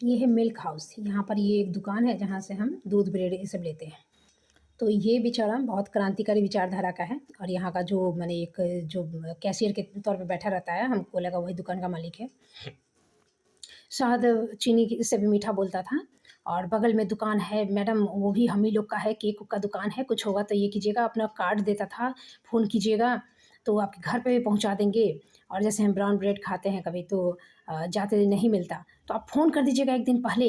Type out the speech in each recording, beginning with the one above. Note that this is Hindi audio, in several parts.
ये है मिल्क हाउस। यहाँ पर ये एक दुकान है जहाँ से हम दूध, ब्रेड ये सब लेते हैं। तो ये बेचारा बहुत क्रांतिकारी विचारधारा का है और यहाँ का जो माने एक जो कैशियर के तौर पे बैठा रहता है, हमको लगा वही दुकान का मालिक है। शहद चीनी की से भी मीठा बोलता था और बगल में दुकान है मैडम, वो भी हम ही लोग का है, केक का दुकान है, कुछ होगा तो ये कीजिएगा, अपना कार्ड देता था, फ़ोन कीजिएगा तो आपके घर पे भी पहुँचा देंगे। और जैसे हम ब्राउन ब्रेड खाते हैं कभी तो जाते नहीं मिलता तो आप फ़ोन कर दीजिएगा 1 दिन पहले,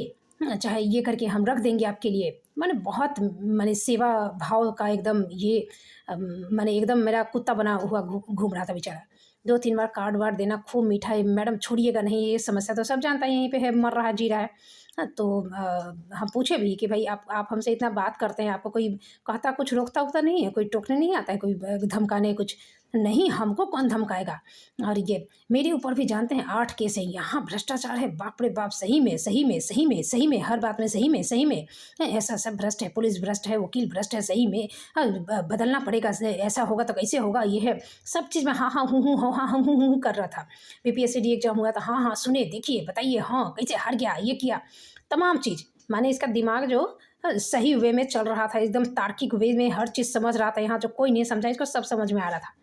चाहे ये करके हम रख देंगे आपके लिए। माने बहुत माने सेवा भाव का एकदम ये माने एकदम मेरा कुत्ता बना हुआ घूम रहा था बेचारा। 2-3 बार कार्ड वार्ड देना, खूब मीठा है, मैडम छोड़िएगा नहीं, ये समस्या तो सब जानता है, यहीं पे है, मर रहा है, जी रहा है। हाँ, तो हम पूछे भी कि भई आप हमसे इतना बात करते हैं, आपको कोई कहता कुछ रोकता-वोकता नहीं है? कोई टोकने नहीं आता है, कोई धमकाने कुछ? नहीं, हमको कौन धमकाएगा? और ये मेरे ऊपर भी जानते हैं 8 केस है, यहाँ भ्रष्टाचार है, बाप रे बाप! सही में, सही में, सही में, सही में, हर बात में सही में, सही में। ऐसा सब भ्रष्ट है, पुलिस भ्रष्ट है, वकील भ्रष्ट है, सही में। बदलना पड़ेगा, ऐसा होगा तो कैसे होगा, ये है। सब चीज़ में हाँ, हाँ, हूँ, हूँ, हाँ, हाँ, हूँ, हूँ, हूँ कर रहा था। बीपीएससी एग्ज़ाम हुआ था, हाँ, हाँ, सुने, देखिए, बताइए, हाँ, कैसे हार गया, ये किया, तमाम चीज़। माने इसका दिमाग जो सही वे में चल रहा था, एकदम तार्किक वे में हर चीज़ समझ रहा था, यहाँ जो कोई नहीं समझा, इसको सब समझ में आ रहा था।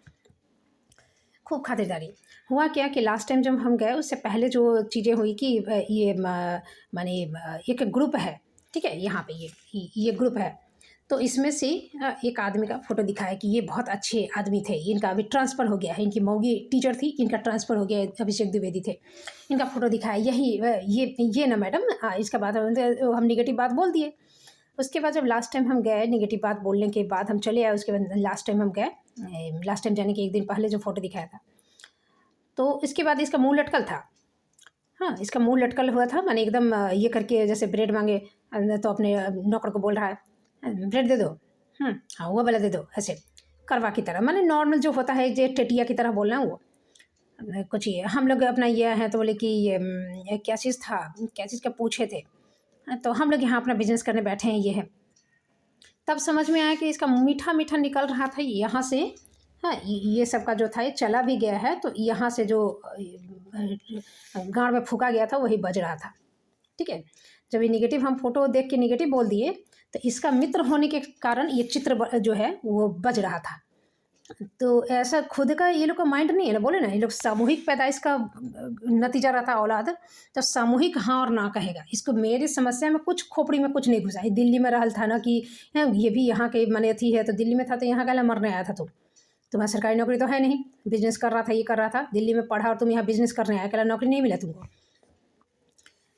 खूब खातिरदारी। हुआ क्या कि लास्ट टाइम जब हम गए उससे पहले जो चीज़ें हुई कि ये माने एक ग्रुप है, ठीक है? यहाँ पे ये ग्रुप है। तो इसमें से एक आदमी का फ़ोटो दिखाया कि ये बहुत अच्छे आदमी थे। इनका अभी ट्रांसफ़र हो गया है। इनकी मौगी टीचर थी, इनका ट्रांसफ़र हो गया है, अभिषेक द्विवेदी थे। इनका फ़ोटो दिखाया, यही ये ना मैडम, इसके बाद हम नेगेटिव बात बोल दिए। उसके बाद जब लास्ट टाइम हम गए, नेगेटिव बात बोलने के बाद हम चले आए, उसके बाद लास्ट टाइम हम गए, लास्ट टाइम जाने के 1 दिन पहले जो फ़ोटो दिखाया था, तो इसके बाद इसका मुँह लटकल था। हाँ, इसका मुँह लटकल हुआ था, माने एकदम ये करके जैसे ब्रेड माँगे तो अपने नौकर को बोल रहा है, ब्रेड दे दो। हाँ, वो वाला दे दो, ऐसे करवा की तरह, माने नॉर्मल जो होता है, जे टेटिया की तरह बोलना वो। कुछ ये हम लोग अपना ये हैं तो बोले कि ये क्या चीज़ था, क्या चीज़ का पूछे थे। तो हम लोग यहाँ अपना बिज़नेस करने बैठे हैं, ये है। तब समझ में आया कि इसका मीठा-मीठा निकल रहा था यहाँ से। हाँ, ये सब का जो था ये चला भी गया है, तो यहाँ से जो गाँड़ में फूँका गया था वही बज रहा था, ठीक है? जब ये नेगेटिव हम फ़ोटो देख के नेगेटिव बोल दिए, तो इसका मित्र होने के कारण ये चित्र जो है वो बज रहा था। तो ऐसा खुद का ये लोग का माइंड नहीं है ना, बोले ना ये लोग सामूहिक पैदाइश का नतीजा रहता है औलाद, तो सामूहिक हाँ और ना कहेगा। इसको मेरी समस्या में कुछ खोपड़ी में कुछ नहीं घुसा। ये दिल्ली में रहल था ना कि ये भी यहाँ के माने अथी है, तो दिल्ली में था तो यहाँ काहे मरने आया था तू? तुम्हारा सरकारी नौकरी तो है नहीं, बिज़नेस कर रहा था, ये कर रहा था, दिल्ली में पढ़ा और तुम यहाँ बिज़नेस करने आए, काहे नौकरी नहीं मिला तुमको?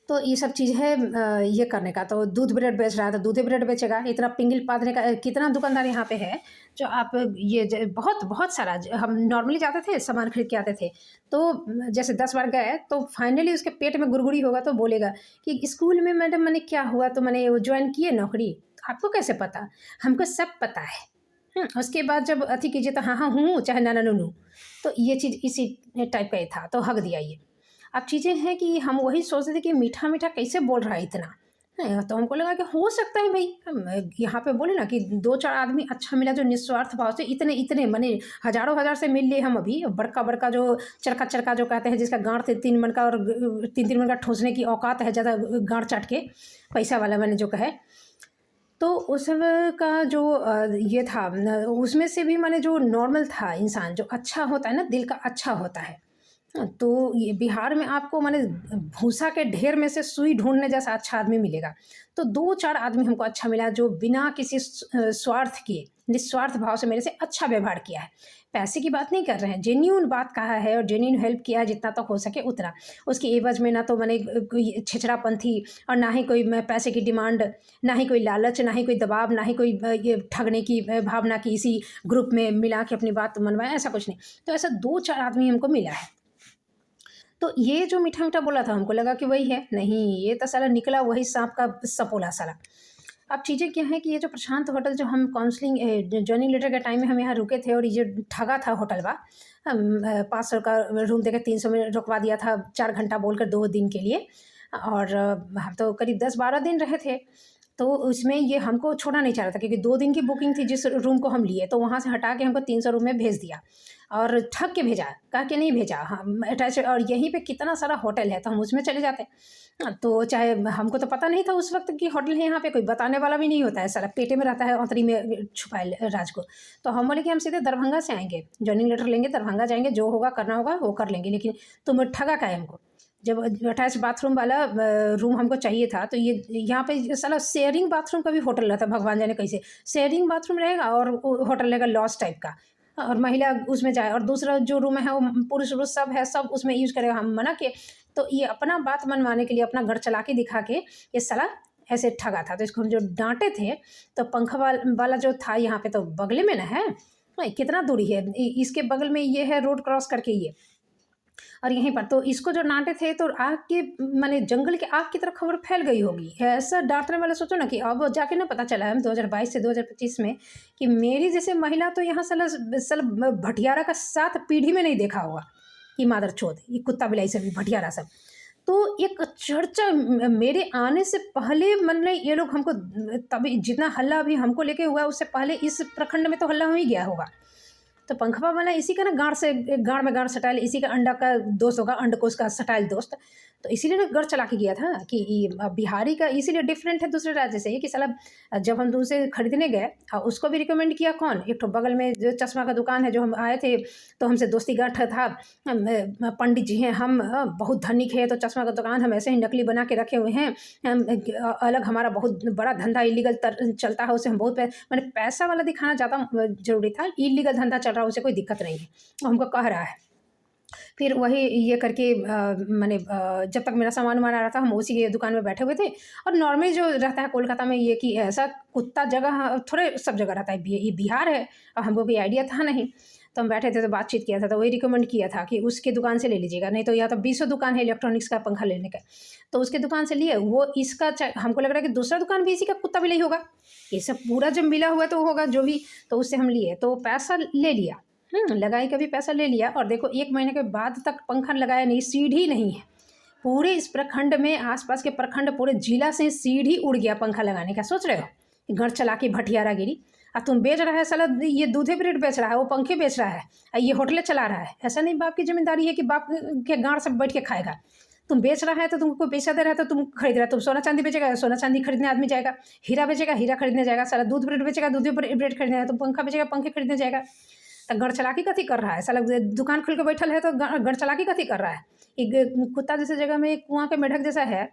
तो ये सब चीज़ है ये करने का। तो दूध ब्रेड बेच रहा है तो दूध ही ब्रेड बेचेगा। इतना पिंगल पादने का कितना दुकानदार यहाँ पे है जो आप ये बहुत बहुत सारा हम नॉर्मली जाते थे सामान खरीद के आते थे, तो जैसे 10 बार गए तो फाइनली उसके पेट में गुड़गुड़ी होगा तो बोलेगा कि स्कूल में मैडम मैंने क्या हुआ, तो मैंने वो ज्वाइन किए नौकरी, आपको कैसे पता? हमको सब पता है। उसके बाद जब अथी कीजिए तो हाँ हाँ हूँ चाहे ना ना नू, तो ये चीज़ इसी टाइप का ही था, तो हक दिया ये। अब चीज़ें हैं कि हम वही सोच रहे थे कि मीठा-मीठा कैसे बोल रहा है इतना? तो हमको लगा कि हो सकता है भई हम यहाँ पे बोले ना कि 2-4 आदमी अच्छा मिला जो निस्वार्थ भाव से इतने माने हज़ारों हज़ार से मिल लिए हम अभी, बड़का-बड़का जो चरखा-चरखा जो कहते हैं जिसका गाँठ 3-3 मन का और 3-3 मन का ठूँसने की औकात है ज़्यादा गाँठ चाट के, पैसा वाला मैंने जो कहे। तो उस का जो ये था न उसमें से भी माने जो नॉर्मल था इंसान, जो अच्छा होता है ना, दिल का अच्छा होता है। तो ये बिहार में आपको माने भूसा के ढेर में से सुई ढूँढने जैसा अच्छा आदमी मिलेगा। तो 2-4 आदमी हमको अच्छा मिला जो बिना किसी स्वार्थ के, निस्वार्थ भाव से मेरे से अच्छा व्यवहार किया है। पैसे की बात नहीं कर रहे हैं, जेन्युइन बात कहा है और जेन्युइन हेल्प किया है जितना तक हो सके उतना। उसकी एवज़ में ना तो मैंने कोई छिछड़ापंथी और ना ही कोई मैं पैसे की डिमांड, ना ही कोई लालच, ना ही कोई दबाव, ना ही कोई ये ठगने की भावना कि इसी ग्रुप में मिला के अपनी बात मनवाएँ, ऐसा कुछ नहीं। तो ऐसा 2-4 आदमी हमको मिला है। तो ये जो मीठा-मीठा बोला था हमको लगा कि वही है, नहीं ये तो साला निकला वही साँप का सपोला साला। अब चीज़ें क्या हैं कि ये जो प्रशांत होटल जो हम काउंसलिंग जॉइनिंग लेटर के टाइम में हम यहाँ रुके थे और ये जो ठगा था होटलवा, 500 का रूम देके 300 में रुकवा दिया था 4 घंटा बोलकर 2 दिन के लिए, और हम तो करीब 10-12 दिन रहे थे। तो उसमें ये हमको छोड़ना नहीं चाह रहा था क्योंकि 2 दिन की बुकिंग थी जिस रूम को हम लिए, तो वहाँ से हटा के हमको 300 रूम में भेज दिया और ठग के भेजा, कह के नहीं भेजा। हम अटैच और यहीं पे कितना सारा होटल है तो हम उसमें चले जाते। तो चाहे हमको तो पता नहीं था उस वक्त कि होटल है यहाँ पे, कोई बताने वाला भी नहीं होता है, साला पेटे में रहता है औंतरी में छुपाए राज को। तो हम बोले कि हम सीधे दरभंगा से आएंगे, ज्वाइनिंग लेटर लेंगे, दरभंगा जाएंगे, जो होगा करना होगा वो कर लेंगे, लेकिन तुम ठगा का है हमको। जब अटैच बाथरूम वाला रूम हमको चाहिए था, तो ये यहाँ पे साला शेयरिंग बाथरूम का भी होटल रहता है, भगवान जाने कैसे शेयरिंग बाथरूम रहेगा और होटल रहेगा लॉज टाइप का, और महिला उसमें जाए, और दूसरा जो रूम है वो पुरुष वरुष सब है, सब उसमें यूज़ करेगा। हम मना किए, तो ये अपना बात मनवाने के लिए, अपना घर चला के दिखा के ये साला ऐसे ठगा था। तो इसको हम जो डांटे थे, तो पंखा वाला जो था यहाँ पे तो बगले में ना है, कितना दूरी है, इसके बगल में ये है रोड क्रॉस करके ये, और यहीं पर तो इसको जो डांटे थे तो आग के माने जंगल के आग की तरह खबर फैल गई होगी। ऐसा डांटने वाले सोचो ना कि अब जाके ना पता चला है 2022 से 2025 में कि मेरी जैसे महिला तो यहाँ साला भटियारा का 7 पीढ़ी में नहीं देखा होगा, ये मादर चोद, ये कुत्ता बिलाई सब, भटियारा सब। तो एक चर्चा मेरे आने से पहले मन में ये लोग हमको, तभी जितना हल्ला अभी हमको लेके हुआ उससे पहले इस प्रखंड में तो हल्ला हो ही गया होगा। तो पंखवा वाला इसी का ना गाड़ में गाड़ सटाइल, इसी का अंडा का दोस्त होगा, अंडकोश का सटाइल दोस्त। तो इसीलिए ना गढ़ चला के गया था कि बिहारी का इसीलिए डिफरेंट है दूसरे राज्य से, कि साला जब हम दूसरे खरीदने गए उसको भी रिकमेंड किया कौन, एक तो बगल में जो चश्मा का दुकान है, जो हम आए थे तो हमसे दोस्ती गांठ था, पंडित जी हैं हम, बहुत धनिक है, तो चश्मा का दुकान हम ऐसे ही नकली बना के रखे हुए हैं, अलग हमारा बहुत बड़ा धंधा इलीगल चलता है, उसे हम बहुत मैंने पैसा वाला दिखाना ज़्यादा जरूरी था, इलीगल धंधा चल रहा है उसे कोई दिक्कत नहीं है, वो हमको कह रहा है। फिर वही ये करके मैंने जब तक मेरा सामान वामान आ रहा था, हम उसी के दुकान में बैठे हुए थे। और नॉर्मली जो रहता है कोलकाता में ये कि ऐसा कुत्ता जगह थोड़े सब जगह रहता है, ये बिहार है और हमको भी आइडिया था नहीं, तो हम बैठे थे तो बातचीत किया था, तो वही रिकमेंड किया था कि उसके दुकान से ले लीजिएगा, नहीं तो या तो 20 दुकान है इलेक्ट्रॉनिक्स का पंखा लेने का, तो उसके दुकान से लिए वो इसका। हमको लग रहा है कि दूसरा दुकान भी इसी का कुत्ता भी नहीं होगा, ये सब पूरा जब मिला हुआ तो होगा जो भी, तो उससे हम लिए, तो पैसा ले लिया, लगाई का भी पैसा ले लिया। और देखो 1 महीने के बाद तक पंखा लगाया नहीं, सीढ़ी नहीं है पूरे इस प्रखंड में, आसपास के प्रखंड पूरे जिला से सीढ़ी उड़ गया पंखा लगाने का। सोच रहे हो घर चला के भटियारा गिरी, और तुम बेच रहा है साला, ये दूधे ब्रेड बेच रहा है, वो पंखे बेच रहा है, और ये होटलें चला रहा है। ऐसा नहीं बाप की जिम्मेदारी है कि बाप के गाँव सब बैठ के खाएगा। तुम बेच रहा है तो तुमको पैसा दे रहा है तो तुम खरीद रहा है, तुम सोना चांदी बेचेगा, सोना चांदी खरीदने आदमी जाएगा, हीरा बेचेगा, हीरा खरीदने जाएगा, साला दूध ब्रेड बेचेगा, दूध ब्रेड खरीदने जाएगा, तुम पंखा बेचेगा, पंखे खरीदने जाएगा। तो गढ़ चलाकी कथी कर रहा है साला, दुकान खोल के बैठल है तो गढ़ चलाकी कथी कर रहा है। एक कुत्ता जैसे जगह में एक कुआं के मेढक जैसा है,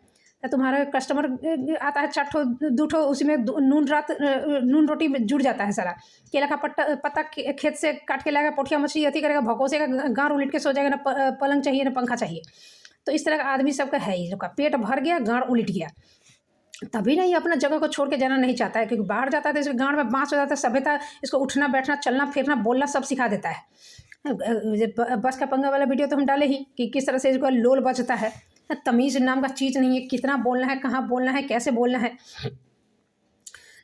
तो तुम्हारा कस्टमर आता है 4 ठो 2 ठो, उसी में नून रोटी में जुड़ जाता है साला। केला का पत्ता खेत से काट के लाएगा, पोठिया मछली अथी करेगा, भकोसेगा, गाँव उलट के सो जाएगा, ना पलंग चाहिए ना पंखा चाहिए। तो इस तरह का आदमी सबका है, ये लोग का पेट भर गया, गाँव उलट गया, तभी ना ये अपना जगह को छोड़ के जाना नहीं चाहता है, क्योंकि बाहर जाता है तो इसके गाँव में बाँस हो जाता है, सभ्यता इसको उठना बैठना चलना फिरना बोलना सब सिखा देता है। बस का पंगा वाला वीडियो तो हम डाले ही कि किस तरह से इसको लोल बचता है, तमीज़ नाम का चीज़ नहीं है, कितना बोलना है, कहाँ बोलना है, कैसे बोलना है।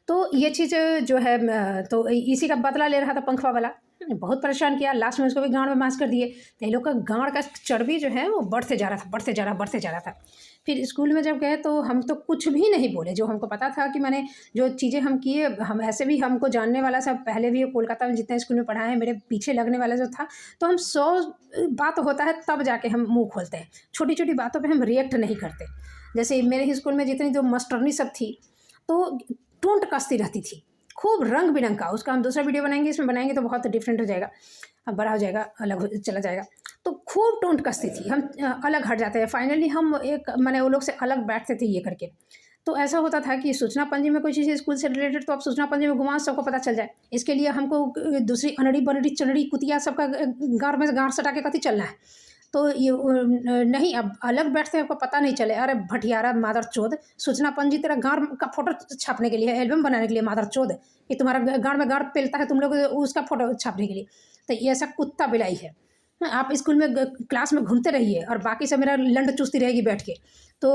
तो ये चीज़ जो है, तो इसी का बदला ले रहा था पंखवा वाला, बहुत परेशान किया, लास्ट में उसको भी गाँड में मांस कर दिए। तो इन लोग का गाँड का चर्बी जो है वो बढ़ते जा रहा था, बढ़ते जा रहा था। फिर स्कूल में जब गए तो हम तो कुछ भी नहीं बोले, जो हमको पता था कि मैंने जो चीज़ें हम किए, हम ऐसे भी हमको जानने वाला सब पहले भी कोलकाता में जितने स्कूल में पढ़ा है, मेरे पीछे लगने वाला जो था, तो हम 100 बात होता है तब जाके हम मुँह खोलते हैं, छोटी छोटी बातों पर हम रिएक्ट नहीं करते। जैसे मेरे स्कूल में जितनी जो मास्टरनी सब थी, तो टोंट कसती रहती थी, खूब रंग बिरंग का। उसका हम दूसरा वीडियो बनाएंगे, इसमें बनाएंगे तो बहुत डिफरेंट हो जाएगा, अब बड़ा हो जाएगा, अलग चला जाएगा। तो खूब टोंट कसती थी, हम अलग हट जाते हैं। फाइनली हम एक मैंने वो लोग से अलग बैठते थे ये करके। तो ऐसा होता था कि सूचना पंजी में कोई चीज़ स्कूल से रिलेटेड, तो आप सूचना पंजी में घुमा सबको पता चल जाए। इसके लिए हमको दूसरी अनड़ी बनड़ी चनड़ी कुतिया सबका गार सटा के कथी चलना है। तो ये नहीं, अब अलग बैठते हैं, आपको पता नहीं चले, अरे भटियारा मादर चोद, सूचना पंजी तेरा गाँव का फोटो छापने के लिए, एल्बम बनाने के लिए मादर चोद, कि तुम्हारा गाँव में गाँव पेलता है तुम लोग उसका फोटो छापने के लिए। तो ये ऐसा कुत्ता बिलाई है। आप स्कूल में क्लास में घूमते रहिए और बाकी सब मेरा लंड चूसती रहेगी बैठ के। तो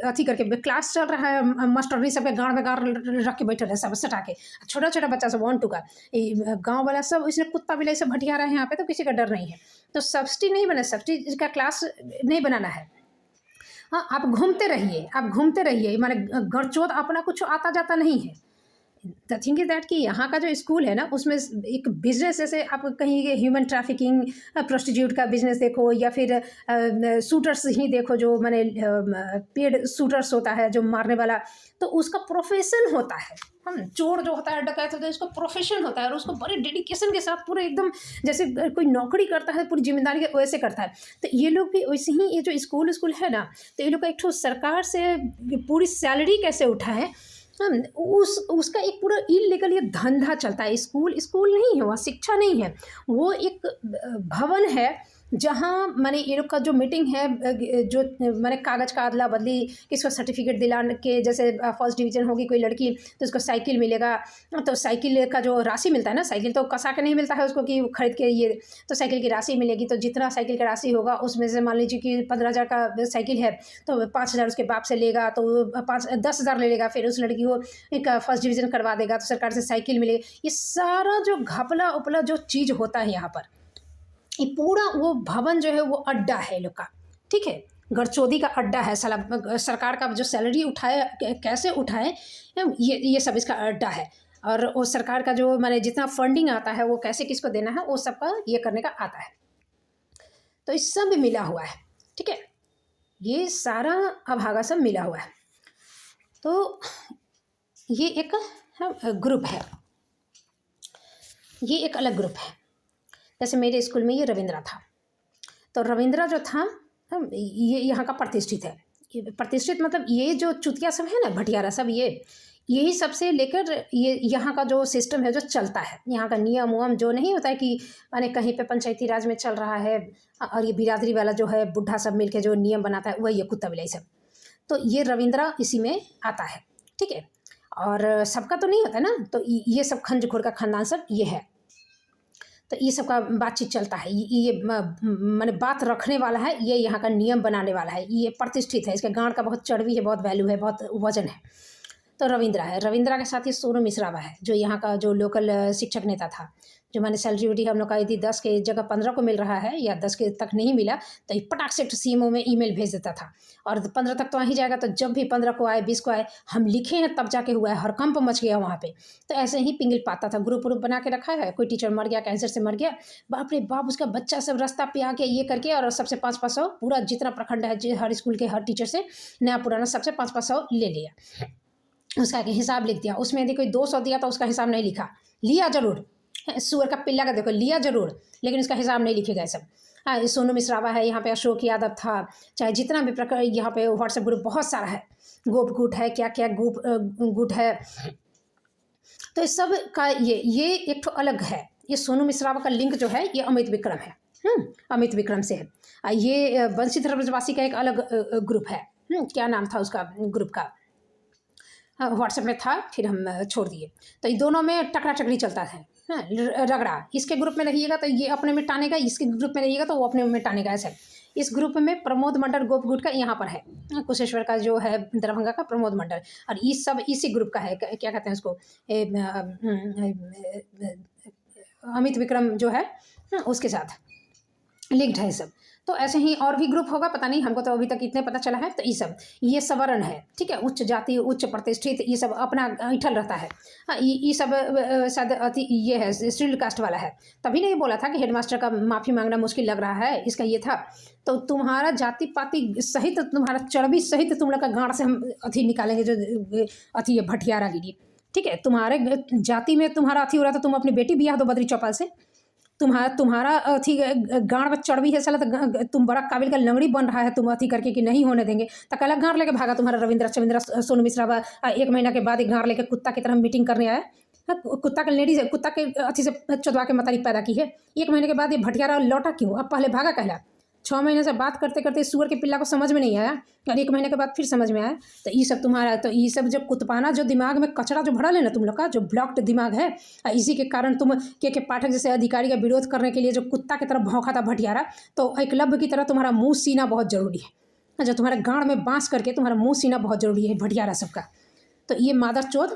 अथी करके क्लास चल रहा है, मास्टरनी सबके गाँव में गाँव रख के बैठे रहे सब सटा के, छोटा छोटा बच्चा सब 1 2 का, गाँव वाला सब इसने कुत्ता बिलाई सब भटिया रहे हैं यहाँ पे, तो किसी का डर नहीं है। तो सब्सिडी नहीं बने, सब्सिडी का क्लास नहीं बनाना है। हाँ, आप घूमते रहिए, माने गड़चोद अपना कुछ आता जाता नहीं है। द थिंग इज़ दैट कि यहाँ का जो स्कूल है ना, उसमें एक बिजनेस, जैसे आप कहीं ह्यूमन ट्रैफिकिंग, प्रोस्टिट्यूट का बिजनेस देखो, या फिर शूटर्स ही देखो, जो मैंने पेड शूटर्स होता है जो मारने वाला, तो उसका प्रोफेशन होता है। हम चोर जो होता है, डकैत होता है, उसका प्रोफेशन होता है, और उसको बड़े डेडिकेशन के साथ पूरे एकदम जैसे कोई नौकरी करता है पूरी जिम्मेदारी के वैसे करता है। तो ये लोग भी वैसे ही, ये जो स्कूल है ना, तो ये लोग का एक ठो सरकार से पूरी सैलरी कैसे उठाए, उसका एक पूरा इलीगल ये धंधा चलता है। स्कूल नहीं है, वहाँ शिक्षा नहीं है, वो एक भवन है जहाँ मैंने ये लोग का जो मीटिंग है, जो मैंने कागज़ का अदला बदली, किसको सर्टिफिकेट दिलाने के, जैसे फर्स्ट डिवीज़न होगी कोई लड़की तो उसको साइकिल मिलेगा, तो साइकिल का जो राशि मिलता है ना, साइकिल तो कसा के नहीं मिलता है उसको कि खरीद के, ये तो साइकिल की राशि मिलेगी। तो जितना साइकिल की राशि होगा उसमें से मान लीजिए कि 15,000 का साइकिल है, तो 5,000 उसके बाप से लेगा, तो 10,000 ले लेगा, फिर उस लड़की को एक फर्स्ट डिवीज़न करवा देगा, तो सरकार से साइकिल मिलेगी। ये सारा जो घपला उपला जो चीज़ होता है यहाँ पर, ये पूरा वो भवन जो है वो अड्डा है लोग का, ठीक है, गड़चोदी का अड्डा है साला। सरकार का जो सैलरी उठाए कैसे उठाए, ये सब इसका अड्डा है। और वो सरकार का जो मैंने जितना फंडिंग आता है वो कैसे किसको देना है, वो सब का ये करने का आता है। तो इस सब मिला हुआ है, ठीक है, ये सारा अभागा सब मिला हुआ है। तो ये एक ग्रुप है, ये एक अलग ग्रुप है। जैसे मेरे स्कूल में ये रविंद्रा था, तो रविंद्रा जो था ये यहाँ का प्रतिष्ठित है। ये प्रतिष्ठित मतलब ये जो चुतिया सब है ना, भटियारा सब, यही सबसे लेकर ये यहाँ का जो सिस्टम है जो चलता है, यहाँ का नियम उयम जो नहीं होता है कि माने कहीं पे पंचायती राज में चल रहा है, और ये बिरादरी वाला जो है बुढ़ा सब मिलके जो नियम बनाता है वही ये कुत्ता बिलाई सब। तो ये रविंद्रा इसी में आता है, ठीक है। और सबका तो नहीं होता ना, तो ये सब खंजखोर का खानदान सब ये है, तो ये सब का बातचीत चलता है। ये माने बात रखने वाला है, ये यहाँ का नियम बनाने वाला है, ये प्रतिष्ठित है, इसके गांड का बहुत चर्बी है, बहुत वैल्यू है, बहुत वजन है। तो रविंद्रा है, रविंद्रा के साथ ही सोनू मिश्रावा है, जो यहाँ का जो लोकल शिक्षक नेता था, जो मैंने सैलरी वैलरी हम लोग का यदि 10 के जगह 15 को मिल रहा है या 10 के तक नहीं मिला तो ये पटाख से सीएमओ में ईमेल भेज देता था, और 15 तक तो आ ही जाएगा। तो जब भी 15 को आए, 20 को आए, हम लिखे हैं तब जाके हुआ है, हड़कंप मच गया वहाँ पे। तो ऐसे ही पिंगल पाता था, ग्रुप बना के रखा है, कोई टीचर मर गया, कैंसर से मर गया, बाप रे बाप, उसका बच्चा सब रास्ता पे आके ये करके, और सबसे 500 पूरा जितना प्रखंड है हर स्कूल के हर टीचर से नया पुराना सबसे 500 ले लिया, उसका हिसाब लिख दिया। उसमें यदि कोई 200 दिया तो उसका हिसाब नहीं लिखा, लिया जरूर, सुअर का पिल्ला का देखो, लिया जरूर, लेकिन उसका हिसाब नहीं लिखेगा सब। हाँ, सोनू मिश्रावा है यहाँ पे, अशोक यादव था, चाहे जितना भी प्रकार यहाँ पे व्हाट्सएप ग्रुप बहुत सारा है, गोप गुट है, क्या क्या गुट है, तो इस सब का ये एक तो अलग है। ये सोनू मिश्रावा का लिंक जो है ये अमित विक्रम है, अमित विक्रम से है। ये बंशीधर ब्रजवासी का एक अलग ग्रुप है, क्या नाम था उसका ग्रुप का, व्हाट्सएप में था, फिर हम छोड़ दिए। तो ये दोनों में टकरा टकरी चलता है, रगड़ा, इसके ग्रुप में रहिएगा तो ये अपने में टानेगा, इसके ग्रुप में रहिएगा तो वो अपने में टानेगा, ऐसे। इस ग्रुप में प्रमोद मंडल गोपगुट का यहाँ पर है, कुशेश्वर का जो है दरभंगा का प्रमोद मंडल, और ये सब इसी ग्रुप का है, क्या कहते हैं उसको, अमित विक्रम जो है उसके साथ लिंक्ड है सब। तो ऐसे ही और भी ग्रुप होगा, पता नहीं, हमको तो अभी तक इतने पता चला है। तो ये सवर्ण है, ठीक है, उच्च जाति, उच्च प्रतिष्ठित, ये सब अपना ऐठल रहता है। हाँ, ये सब शायद अति ये है, शेड्यूल कास्ट वाला है। तभी नहीं बोला था कि हेडमास्टर का माफ़ी मांगना मुश्किल लग रहा है, इसका ये था। तो तुम्हारा जाति पाति सहित, तुम्हारा चर्बी सहित तुम लोग का गाँड से हम अथी निकालेंगे, जो अथी है भटियारा गिरी, ठीक है। तुम्हारे जाति में तुम्हारा अथी हो रहा था, तुम अपनी बेटी ब्याह दो बद्री चौपाल से, तुम्हारा अथी गाँड में चढ़वी है साला, तो तुम बड़ा काबिल का लंगड़ी बन रहा है, तुम अथी करके कि नहीं होने देंगे, तो कल गाँड लेके भागा तुम्हारा रविंद्रा सोनू मिश्रावा। 1 महीना के बाद एक गाँड लेके कुत्ता की तरह मीटिंग करने आया, कुत्ता का लेडीज, कुत्ता के अथी से चुदवा के मतारी पैदा की है। 1 महीने के बाद ये भटियारा लौटा क्यों, अब पहले भागा कहला। 6 महीने से बात करते करते सुअर के पिल्ला को समझ में नहीं आया, और 1 महीने के बाद फिर समझ में आया। तो ये सब तुम्हारा, तो ये सब जो कुतपाना, जो दिमाग में कचरा जो भरा लेना तुम लोग का, जो ब्लॉक्ड दिमाग है, इसी के कारण तुम के पाठक जैसे अधिकारी का विरोध करने के लिए जो कुत्ता की तरह भौंका था भटियारा, तो एकलव्य की तरह तुम्हारा मुँह सीना बहुत जरूरी है, जो तुम्हारे गाँड में बांस करके तुम्हारा मुँह सीना बहुत जरूरी है भटियारा सबका। तो ये मादर चोद,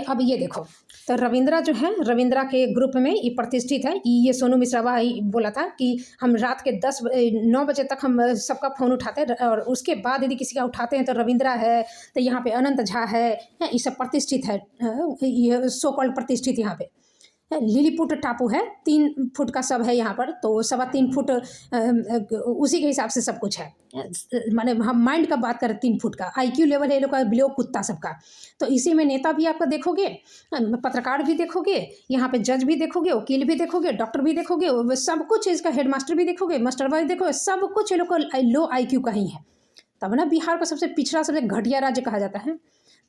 अब ये देखो, तो रविंद्रा जो है, रविंद्रा के ग्रुप में ये प्रतिष्ठित है। ये सोनू मिश्रा ही बोला था कि हम रात के 9 बजे तक हम सबका फ़ोन उठाते हैं, और उसके बाद यदि किसी का उठाते हैं तो रविंद्रा है, तो यहाँ पे अनंत झा है, ये सब प्रतिष्ठित है, ये सो कॉल्ड प्रतिष्ठित यहाँ पे। लिलीपुट टापू है, 3 फुट का सब है यहाँ पर, तो 3.25 फुट उसी के हिसाब से सब कुछ है। माने हम माइंड का बात करें, 3 फुट का IQ लेवल है ये लोग का, बिलो कुत्ता सबका। तो इसी में नेता भी आपको देखोगे, पत्रकार भी देखोगे, यहाँ पे जज भी देखोगे, वकील भी देखोगे, डॉक्टर भी देखोगे, सब कुछ इसका हेडमास्टर भी देखोगे, मास्टर भी देखोगे, सब कुछ ये लोग का लो IQ का ही है। तब ना बिहार को सबसे पिछड़ा, सबसे घटिया राज्य कहा जाता है।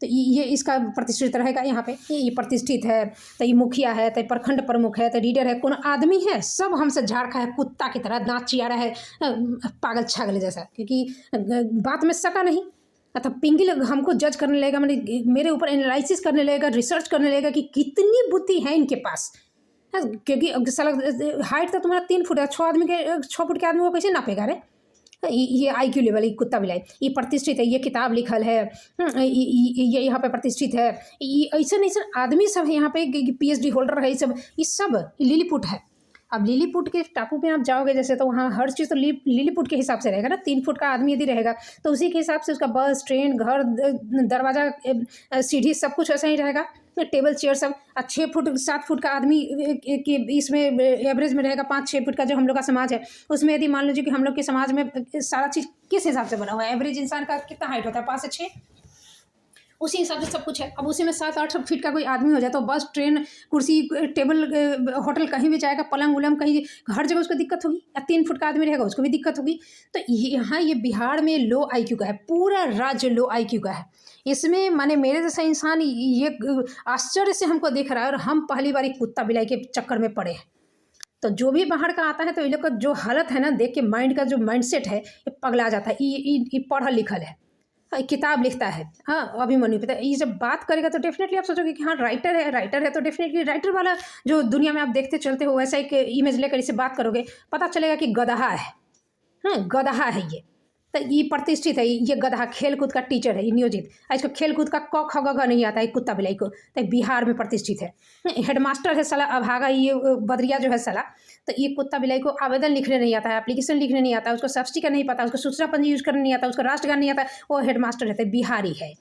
तो ये इसका प्रतिष्ठित रहेगा यहाँ पे, ये प्रतिष्ठित है, तो ये मुखिया है, तो प्रखंड प्रमुख है, तो लीडर है, कौन आदमी है, सब हमसे झाड़ खा है, कुत्ता की तरह दांत चिया रहा है, पागल छागल जैसा, क्योंकि बात में सका नहीं। अतः पिंगी हमको जज करने लगेगा, मैंने मेरे ऊपर एनालिसिस करने लगेगा, रिसर्च करने लगेगा कि कितनी बुद्धि है इनके पास, क्योंकि साला हाइट तो तुम्हारा 3 फुट है, 6 फुट के आदमी को कैसे नापेगा रे। ये IQ लेवल, ये कुत्ता बिलाई, ये प्रतिष्ठित है, ये किताब लिखल है, ये यहाँ पे प्रतिष्ठित है, ये ऐसा आदमी सब है यहाँ पे, PhD होल्डर है, ये सब लिलीपुट है। अब लिलीपुट के टापू पे आप जाओगे जैसे, तो वहाँ हर चीज़ तो लिलीपुट के हिसाब से रहेगा ना। 3 फुट का आदमी यदि रहेगा तो उसी के हिसाब से उसका बस, ट्रेन, घर, दरवाज़ा, सीढ़ी, सब कुछ ऐसा ही रहेगा, टेबल चेयर सब। 6 फुट 7 फुट का आदमी कि इसमें एवरेज में रहेगा। 5-6 फुट का जो हम लोग का समाज है, उसमें यदि मान लीजिए कि हम लोग के समाज में सारा चीज़ किस हिसाब से बना हुआ है, एवरेज इंसान का कितना हाइट होता है, 5 से 6, उसी हिसाब से सब कुछ है। अब उसी में 7-8 फीट का कोई आदमी हो जाए तो बस, ट्रेन, कुर्सी, टेबल, होटल कहीं भी जाएगा, पलंग उलंग कहीं, हर जगह उसको दिक्कत होगी। या 3 फुट का आदमी रहेगा उसको भी दिक्कत होगी। तो यहाँ ये बिहार में लो IQ का है, पूरा राज्य लो IQ का है। इसमें माने मेरे जैसा इंसान ये आश्चर्य से हमको देख रहा है, और हम पहली बार कुत्ता बिलाई के चक्कर में पड़े हैं। तो जो भी बाहर का आता है तो ये लोग का जो हालत है ना, देख के माइंड का जो माइंडसेट है, ये पगला जाता है। ये पढ़ा लिखल है, किताब लिखता है, हाँ अभिमन्यु पे। ये जब बात करेगा तो डेफिनेटली आप सोचोगे कि हाँ राइटर है, तो डेफिनेटली राइटर वाला जो दुनिया में आप देखते चलते हो, वैसा एक इमेज लेकर इसे बात करोगे, पता चलेगा कि गधा है, हाँ गधा है ये। तो ये प्रतिष्ठित है, ये गधा खेल कूद का टीचर है, ये नियोजित। इसको खेल कूद का क ख ग घ नहीं आता है, कुत्ता बिलाई को। तो बिहार में प्रतिष्ठित है, हेडमास्टर है साला अभागा, ये बदरिया जो है साला। तो ये कुत्ता बिलाई को आवेदन लिखने नहीं आता है, एप्लीकेशन लिखने नहीं आता है, उसको सब्सिडी का नहीं पता, उसको सूचना पंजी यूज करने नहीं आता, उसको राष्ट्रगान नहीं आता, वो हेडमास्टर रहते, बिहारी है,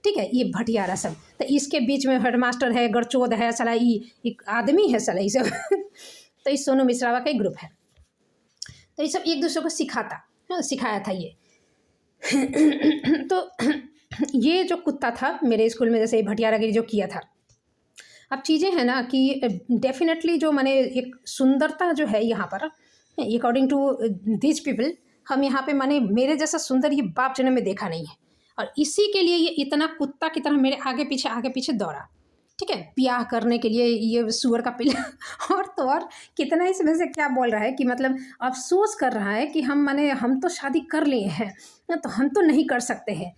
ठीक है। ये भटियारा सब, तो इसके बीच में हेडमास्टर है, गड़चोद है साला, ये आदमी है साला, ये सब। तो इस सोनू मिश्रावा का एक ग्रुप है, तो ये सब एक दूसरे को सिखाया था ये। तो ये जो कुत्ता था मेरे स्कूल में, जैसे भटियारागिरी जो किया था। अब चीज़ें हैं ना कि डेफिनेटली जो मैंने एक सुंदरता जो है यहाँ पर, अकॉर्डिंग टू दिस पीपल, हम यहाँ पे माने मेरे जैसा सुंदर ये बाप जन्म में देखा नहीं है, और इसी के लिए ये इतना कुत्ता की तरह मेरे आगे पीछे दौड़ा, ठीक है, ब्याह करने के लिए, ये सुअर का पिल्ला। और तो और कितना इसमें से क्या बोल रहा है कि मतलब अफसोस कर रहा है कि हम तो शादी कर लिए हैं, तो हम तो नहीं कर सकते हैं।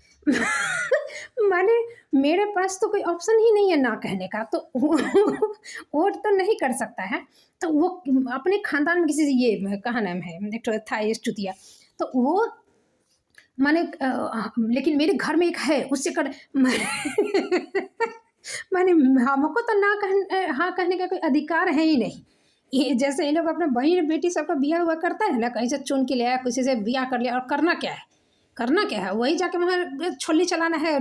माने मेरे पास तो कोई ऑप्शन ही नहीं है ना कहने का, तो वो तो नहीं कर सकता है। तो वो अपने खानदान में किसी से, ये कहाँ नाम है, एक तो था ये चुतिया, तो वो माने लेकिन मेरे घर में एक है, उससे कर माने हमको तो हाँ कहने का कोई अधिकार है ही नहीं। ये जैसे ये लोग अपने बहन बेटी सबका ब्याह हुआ करता है ना, कहीं से चुन के ले आया, किसी से ब्याह कर लिया, और करना क्या है, वही जाके वहाँ छोल्ली चलाना है,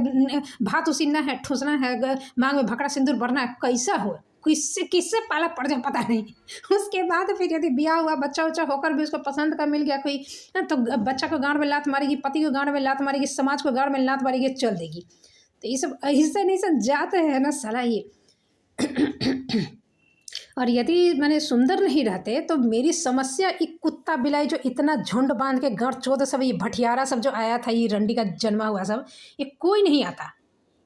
भात उसीना है, ठूसना है, मांग में भकड़ा सिंदूर भरना है, कैसा हो, किससे पाला पड़ जाए पता नहीं। उसके बाद फिर यदि ब्याह हुआ, बच्चा उच्चा होकर भी उसको पसंद का मिल गया कोई, तो बच्चा को गाँड में लात मारेगी, पति को गाँड में लात मारेगी, समाज को गाँड में लात मारेगी, चल देगी। तो ये सब ऐसे नहीं सब जाते हैं ना साला ये। और यदि मैंने सुंदर नहीं रहते तो मेरी समस्या, एक कुत्ता बिलाई जो इतना झुंड बांध के गढ़ चौध सब, ये भटियारा सब जो आया था, ये रंडी का जन्मा हुआ सब, ये कोई नहीं आता।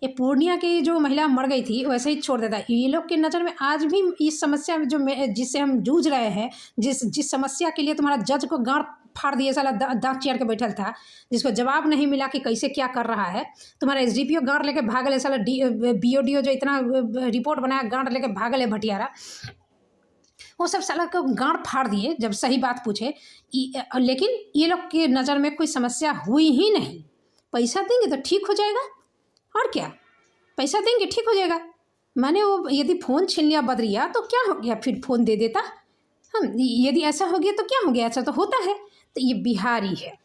ये पूर्णिया की जो महिला मर गई थी वैसे ही छोड़ देता। ये लोग की नज़र में आज भी इस समस्या में जिससे हम जूझ रहे हैं, जिस समस्या के लिए तुम्हारा जज को गाँड फाड़ दिए साला, दांत चियार के बैठल था, जिसको जवाब नहीं मिला कि कैसे क्या कर रहा है, तुम्हारा SDPO गाँड लेके भागल है साला, BODO जो इतना रिपोर्ट बनाया गाँड लेके भागल है भटियारा, वो सब साला को गाँड फाड़ दिए जब सही बात पूछे। लेकिन ये लोग की नज़र में कोई समस्या हुई ही नहीं। पैसा देंगे तो ठीक हो जाएगा, और क्या, पैसा देंगे ठीक हो जाएगा, माने वो यदि फ़ोन छीन लिया बदरिया तो क्या हो गया, फिर फ़ोन दे देता। हम यदि ऐसा हो गया तो क्या हो गया, ऐसा तो होता है। तो ये बिहारी है,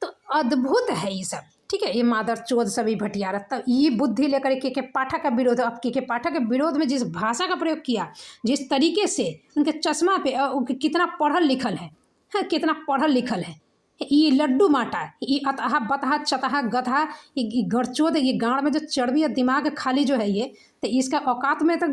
तो अद्भुत है ये सब। ठीक है, ये मादरचोद सभी भटियारा, तब ये बुद्धि लेकर के पाठक का विरोध, अब के पाठक के विरोध में जिस भाषा का प्रयोग किया, जिस तरीके से उनके चश्मा पे कितना पढ़ल लिखल है, हाँ कितना पढ़ल लिखल है। ये लड्डू माटा, ये अतः बतहा चतहा गधा, ये गड़चोद, ये गाँड में जो चर्बी और दिमाग खाली जो है ये, तो इसका औकात में तो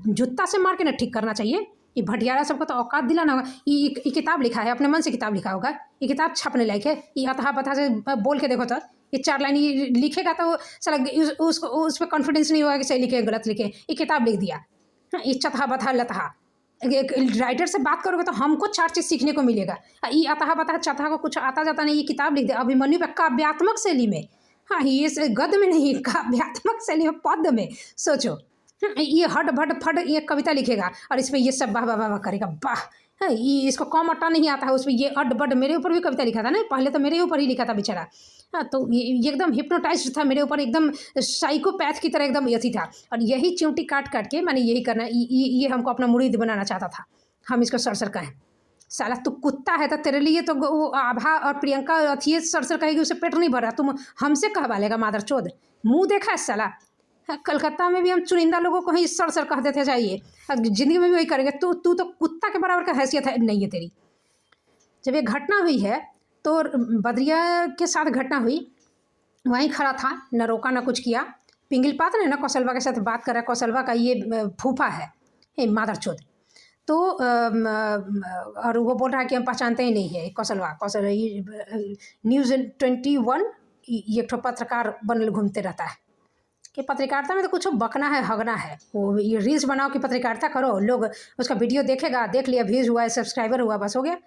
जूता से मार के ना ठीक करना चाहिए। ये भटियारा सबको तो औकात दिलाना होगा। ये किताब लिखा है, अपने मन से किताब लिखा होगा, ये किताब छपने लायक है। ये अतः बतहा से बोल के देखो तो ये 4 लाइन ये लिखेगा तो साला उसको उस पर कॉन्फिडेंस नहीं होगा कि सही लिखे गलत लिखे। ये किताब लिख दिया, हाँ ये चतहा बतहा लतहा। एक राइटर से बात करोगे तो हमको 4 चीज़ सीखने को मिलेगा। ये अतः बतहा चतहा को कुछ आता जाता नहीं, ये किताब लिख दे अभिमन्यु पर काव्यात्मक शैली में, हाँ ये गद्य में नहीं, काव्यात्मक शैली में, पद्य में। सोचो, ये हट भट फट ये कविता लिखेगा और इसमें ये सब वाह वाह वाह करेगा, वाह। हाँ ये इसको कम अट्टा नहीं आता है, उसमें ये अड बड मेरे ऊपर भी कविता लिखा था ना, पहले तो मेरे ऊपर ही लिखा था बेचारा। हाँ तो ये एकदम हिप्नोटाइज था मेरे ऊपर, एकदम साइकोपैथ की तरह एकदम यथी था। और यही चिमटी काट काट के मैंने यही करना, ये हमको अपना मुरीद बनाना चाहता था। हम इसको सर कहें, साला तू कुत्ता है तो तेरे लिए तो वो आभा और प्रियंका अथी सर कहेगी, उसे पेट नहीं भर रहा, तुम हमसे कहवा लेगा मादरचोद। मुँह देखा है साला। हाँ, कलकत्ता में भी हम चुनिंदा लोगों को ही सर कह देते जाइए, ज़िंदगी में भी वही करेंगे। तू तो कुत्ता के बराबर का हैसियत है नहीं है तेरी। जब ये घटना हुई है तो बदरिया के साथ घटना हुई, वहीं खड़ा था, न रोका न कुछ किया। पिंगल पात्र है ना, कौशलवा के साथ बात कर रहा है, कौशलवा का ये फूफा है मादरचोद। तो और वो बोल रहा है कि हम पहचानते ही नहीं है कौशल न्यूज़ 21 ये एक पत्रकार बनल घूमते रहता है कि पत्रकारिता में तो कुछ बकना है हगना है। वो ये रील्स बनाओ कि पत्रकारिता करो, लोग उसका वीडियो देखेगा, देख लिया, व्यूज़ हुआ है, सब्सक्राइबर हुआ, बस हो गया।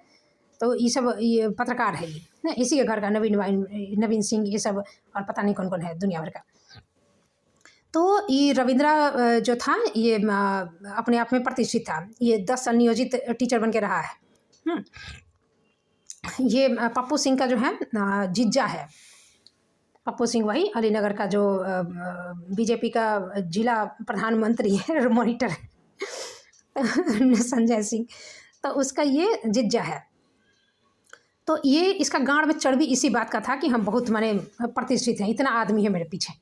तो ये सब ये पत्रकार है, ये ना इसी के घर का नवीन सिंह, ये सब और पता नहीं कौन कौन है दुनिया भर का। तो ये रविंद्रा जो था ये अपने आप में प्रतिष्ठित था, ये 10 साल नियोजित टीचर बन के रहा है। ये पप्पू सिंह का जो है जीजा है, पप्पू सिंह वही अलीनगर का जो बीजेपी का जिला प्रधानमंत्री है, मॉनिटर संजय सिंह, तो उसका ये जीजा है। तो ये इसका गाँड में चर्बी इसी बात का था कि हम बहुत माने प्रतिष्ठित हैं, इतना आदमी है मेरे पीछे।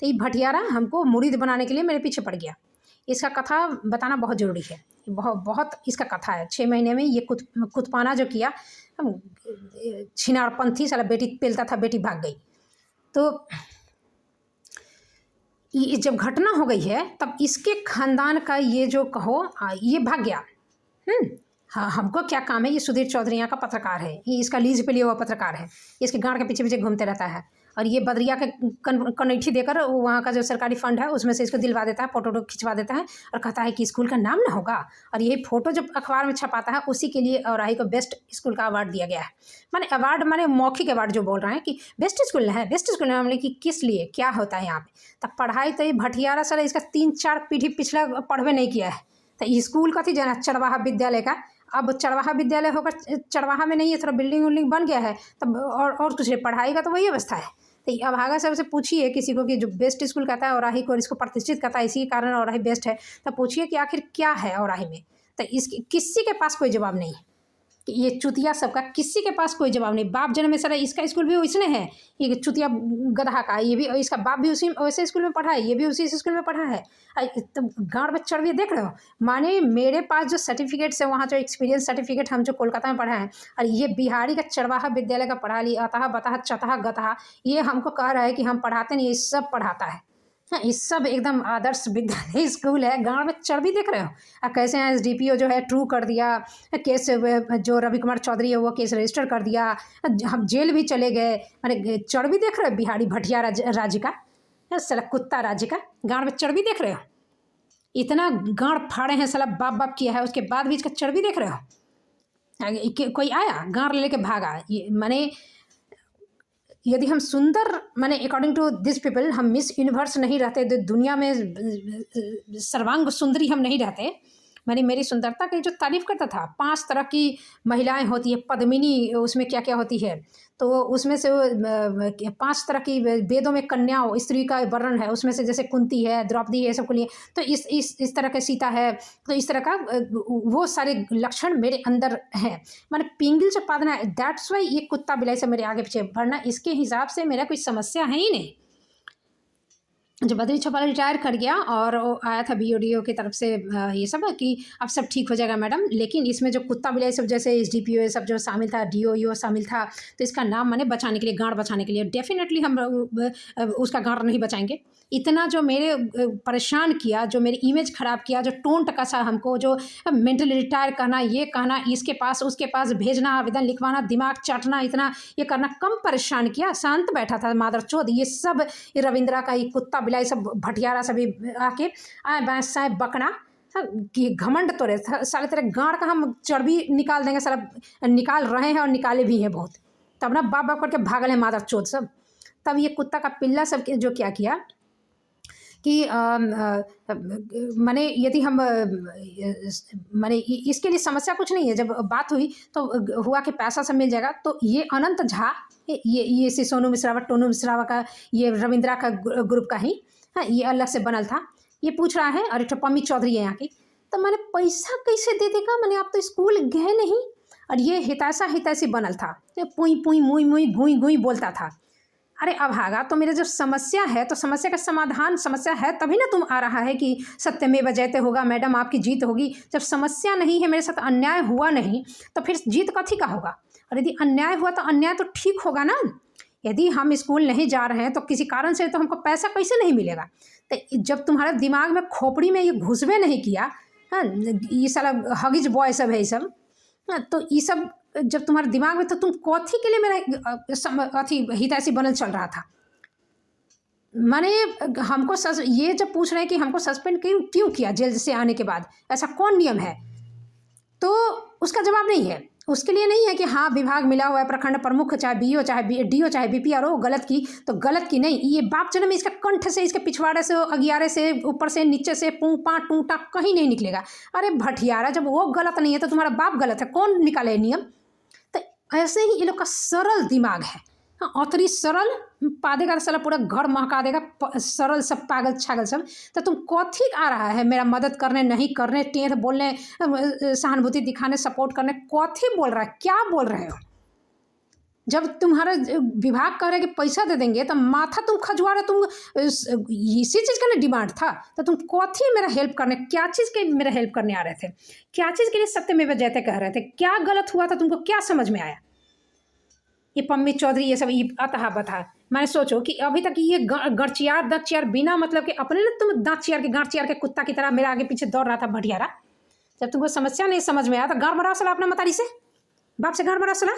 तो ये भटियारा हमको मुरीद बनाने के लिए मेरे पीछे पड़ गया। इसका कथा बताना बहुत ज़रूरी है, बहुत इसका कथा है। 6 महीने में ये कुतपाना जो किया, छिनारपंथी साला, बेटी पेलता था, बेटी भाग गई। तो ये जब घटना हो गई है तब इसके खानदान का ये जो कहो ये भाग गया। हाँ हमको क्या काम है, ये सुधीर चौधरी यहाँ का पत्रकार है, ये इसका लीज पे लिया हुआ पत्रकार है, इसके गाँड के पीछे पीछे घूमते रहता है। और ये बदरिया के कनेठी देकर वहाँ का जो सरकारी फंड है उसमें से इसको दिलवा देता है, फ़ोटो खिंचवा देता है और कहता है कि स्कूल का नाम ना होगा। और यही फ़ोटो जब अखबार में छपाता है उसी के लिए औराही को बेस्ट स्कूल का अवार्ड दिया गया है। माने अवार्ड माने मौखिक अवार्ड जो बोल रहे हैं कि बेस्ट स्कूल है, बेस्ट स्कूल है। हमने कि किस लिए, क्या होता है यहाँ पे। तब पढ़ाई तो ये भटियारा सर इसका 3-4 पीढ़ी पिछला पढ़वे नहीं किया है। तो स्कूल का थी जाना चरवाहा विद्यालय का, अब चरवाहा विद्यालय होकर चरवाहा में नहीं है, थोड़ा बिल्डिंग उल्डिंग बन गया है तब, और कुछ नहीं, पढ़ाई का तो वही अवस्था है। तो अब अभागा साहब से पूछिए किसी को कि जो बेस्ट स्कूल कहता है औराही को और इसको प्रतिष्ठित करता है, इसी के कारण औराही बेस्ट है, तब पूछिए कि आखिर क्या है औराही में। तो इसकी किसी के पास कोई जवाब नहीं है, ये चुतिया सबका किसी के पास कोई जवाब नहीं। बाप जन्म में सर इसका स्कूल भी उसने है, ये चुतिया गधा का, ये भी इसका बाप भी उसी वैसे स्कूल में पढ़ा है, ये भी उसी स्कूल में पढ़ा है। तो गाँड में चढ़ देख रहे हो। माने मेरे पास जो सर्टिफिकेट्स है, वहाँ जो एक्सपीरियंस सर्टिफिकेट हम जो कोलकाता में पढ़ा है, और ये बिहारी का चरवाहा विद्यालय का पढ़ा लिया, अतः बतः चतः गतः, ये हमको कह रहा है कि हम पढ़ाते नहीं, ये सब पढ़ाता है। हाँ ये सब एकदम आदर्श विद्यालय स्कूल है। गाँव में चर्बी देख रहे हो कैसे हैं। SDPO जो है ट्रू कर दिया केस, जो रवि कुमार चौधरी है वो केस रजिस्टर कर दिया, हम जेल भी चले गए। अरे चर्बी देख रहे हो बिहारी भटिया राज्य का, साला कुत्ता राज्य का, गाँव में चर्बी देख रहे हो। इतना गाँड फाड़े हैं साला, बाप बाप किया है, उसके बाद भी इसका चर्बी देख रहे हो। कोई आया गाँड लेके भागा, ये माने यदि हम सुंदर माने अकॉर्डिंग टू दिस पीपल हम मिस यूनिवर्स नहीं रहते, दुनिया में सर्वांग सुंदरी हम नहीं रहते, मैंने मेरी सुंदरता की जो तारीफ़ करता था। 5 तरह की महिलाएँ होती हैं, पद्मिनी उसमें क्या-क्या होती है, तो उसमें से वो 5 तरह की वेदों में कन्याओं स्त्री का वर्णन है, उसमें से जैसे कुंती है, द्रौपदी है, ये सब के लिए तो इस तरह का सीता है, तो इस तरह का वो सारे लक्षण मेरे अंदर हैं। मैंने पिंगल चपादना दैट्स व्हाई ये कुत्ता बिलाई सब मेरे आगे पीछे, वरना इसके हिसाब से मेरा कोई समस्या है ही नहीं। जब बद्री छपाला रिटायर कर गया और वो आया था बीओडीओ की तरफ से ये सब कि अब सब ठीक हो जाएगा मैडम, लेकिन इसमें जो कुत्ता बिलाई सब जैसे एसडीपीओ ये सब जो शामिल था, डीओ शामिल था, तो इसका नाम मैंने बचाने के लिए, गांड बचाने के लिए डेफिनेटली हम उसका गांड नहीं बचाएंगे। इतना जो मेरे परेशान किया, जो मेरी इमेज ख़राब किया, जो टोंट कसा हमको, जो मेंटली रिटायर करना, ये कहना, इसके पास उसके पास भेजना, आवेदन लिखवाना, दिमाग चाटना, इतना ये करना, कम परेशान किया। शांत बैठा था मादरचोद, ये सब ये रविंद्रा का ये कुत्ता बिलाई सब भटियारा सभी आके आए बाएँ साए बकना कि घमंड तो रहे साले, तेरे गाँड का हम चर्बी निकाल देंगे साला, निकाल रहे हैं और निकाले भी हैं बहुत। तब ना बाप बाप करके भागल है मादरचोद सब। तब ये कुत्ता का पिल्ला सब जो क्या किया कि माने यदि हम माने इसके लिए समस्या कुछ नहीं है। जब बात हुई तो हुआ कि पैसा सब मिल जाएगा, तो ये अनंत झा, ये से सोनू मिश्रावा, टोनू मिश्रावा का, ये रविंद्रा का ग्रुप का ही, हाँ, ये अलग से बनल था। ये पूछ रहा है, और एक पम्मी चौधरी है यहाँ की, तो मैंने पैसा कैसे दे देगा, मैंने आप तो स्कूल गए नहीं। और ये हितैषा हितैषी बनल था, पुई पुई मुई मुई घुई घुई बोलता था। अरे अभागा, तो मेरे जब समस्या है तो समस्या का समाधान, समस्या है तभी ना तुम आ रहा है कि सत्यमेव जयते होगा मैडम, आपकी जीत होगी। जब समस्या नहीं है, मेरे साथ अन्याय हुआ नहीं, तो फिर जीत कथी का होगा। और यदि अन्याय हुआ तो अन्याय तो ठीक होगा ना। यदि हम स्कूल नहीं जा रहे हैं तो किसी कारण से तो हमको पैसा कैसे नहीं मिलेगा। तो जब तुम्हारे दिमाग में खोपड़ी में ये घुसबे नहीं किया, हाँ, ये साला हगिज बॉय सब है ये सब, हाँ, तो ये सब जब तुम्हारे दिमाग में, तो तुम कथी के लिए मेरा अथी हितैषी बनल चल रहा था। माने हमको ये जब पूछ रहे हैं कि हमको सस्पेंड क्यों क्यों किया जेल से आने के बाद, ऐसा कौन नियम है, तो उसका जवाब नहीं है। उसके लिए नहीं है कि हाँ विभाग मिला हुआ है, प्रखंड प्रमुख चाहे बीओ चाहे डीओ चाहे बीपीआरओ गलत की तो गलत की नहीं, ये बाप जन्म इसका कंठ से, इसके पिछवाड़े से, अगियारे से, ऊपर से, नीचे से, पू पा टूटा कहीं नहीं निकलेगा। अरे भटियारा, जब वो गलत नहीं है तो तुम्हारा बाप गलत है, कौन निकाले नियम। तो ऐसे ही ये लोग का सरल दिमाग है, हाँ, अतरी सरल पादेगा तो साला पूरा घर महका देगा, सरल सब पागल छागल सब। तो तुम कथी आ रहा है मेरा मदद करने, नहीं करने, टेढ़ बोलने, सहानुभूति दिखाने, सपोर्ट करने, कथी बोल रहा है, क्या बोल रहे हो। जब तुम्हारा विभाग कह रहे कि पैसा दे देंगे तो माथा तुम खजुआ रहे, तुम इसी चीज़ का ना डिमांड था, तो तुम कथी मेरा हेल्प करने, क्या चीज़ के मेरा हेल्प करने आ रहे थे, क्या चीज़ के लिए सत्यमेव जयते कह रहे थे, क्या गलत हुआ था, तुमको क्या समझ में आया। ये पम्मी चौधरी ये सब ये अतः बता। मैंने सोचो कि अभी तक ये गड़चियार दचियार बिना मतलब कि अपने ना तुम दाँत चियार के गाँठ चियार के कुत्ता की तरह मेरे आगे पीछे दौड़ रहा था भटियारा। जब तुमको समस्या नहीं समझ में आया तो गाँव बढ़ाओ सला अपना मतारी से, बाप से गाँव बढ़ाओ सला।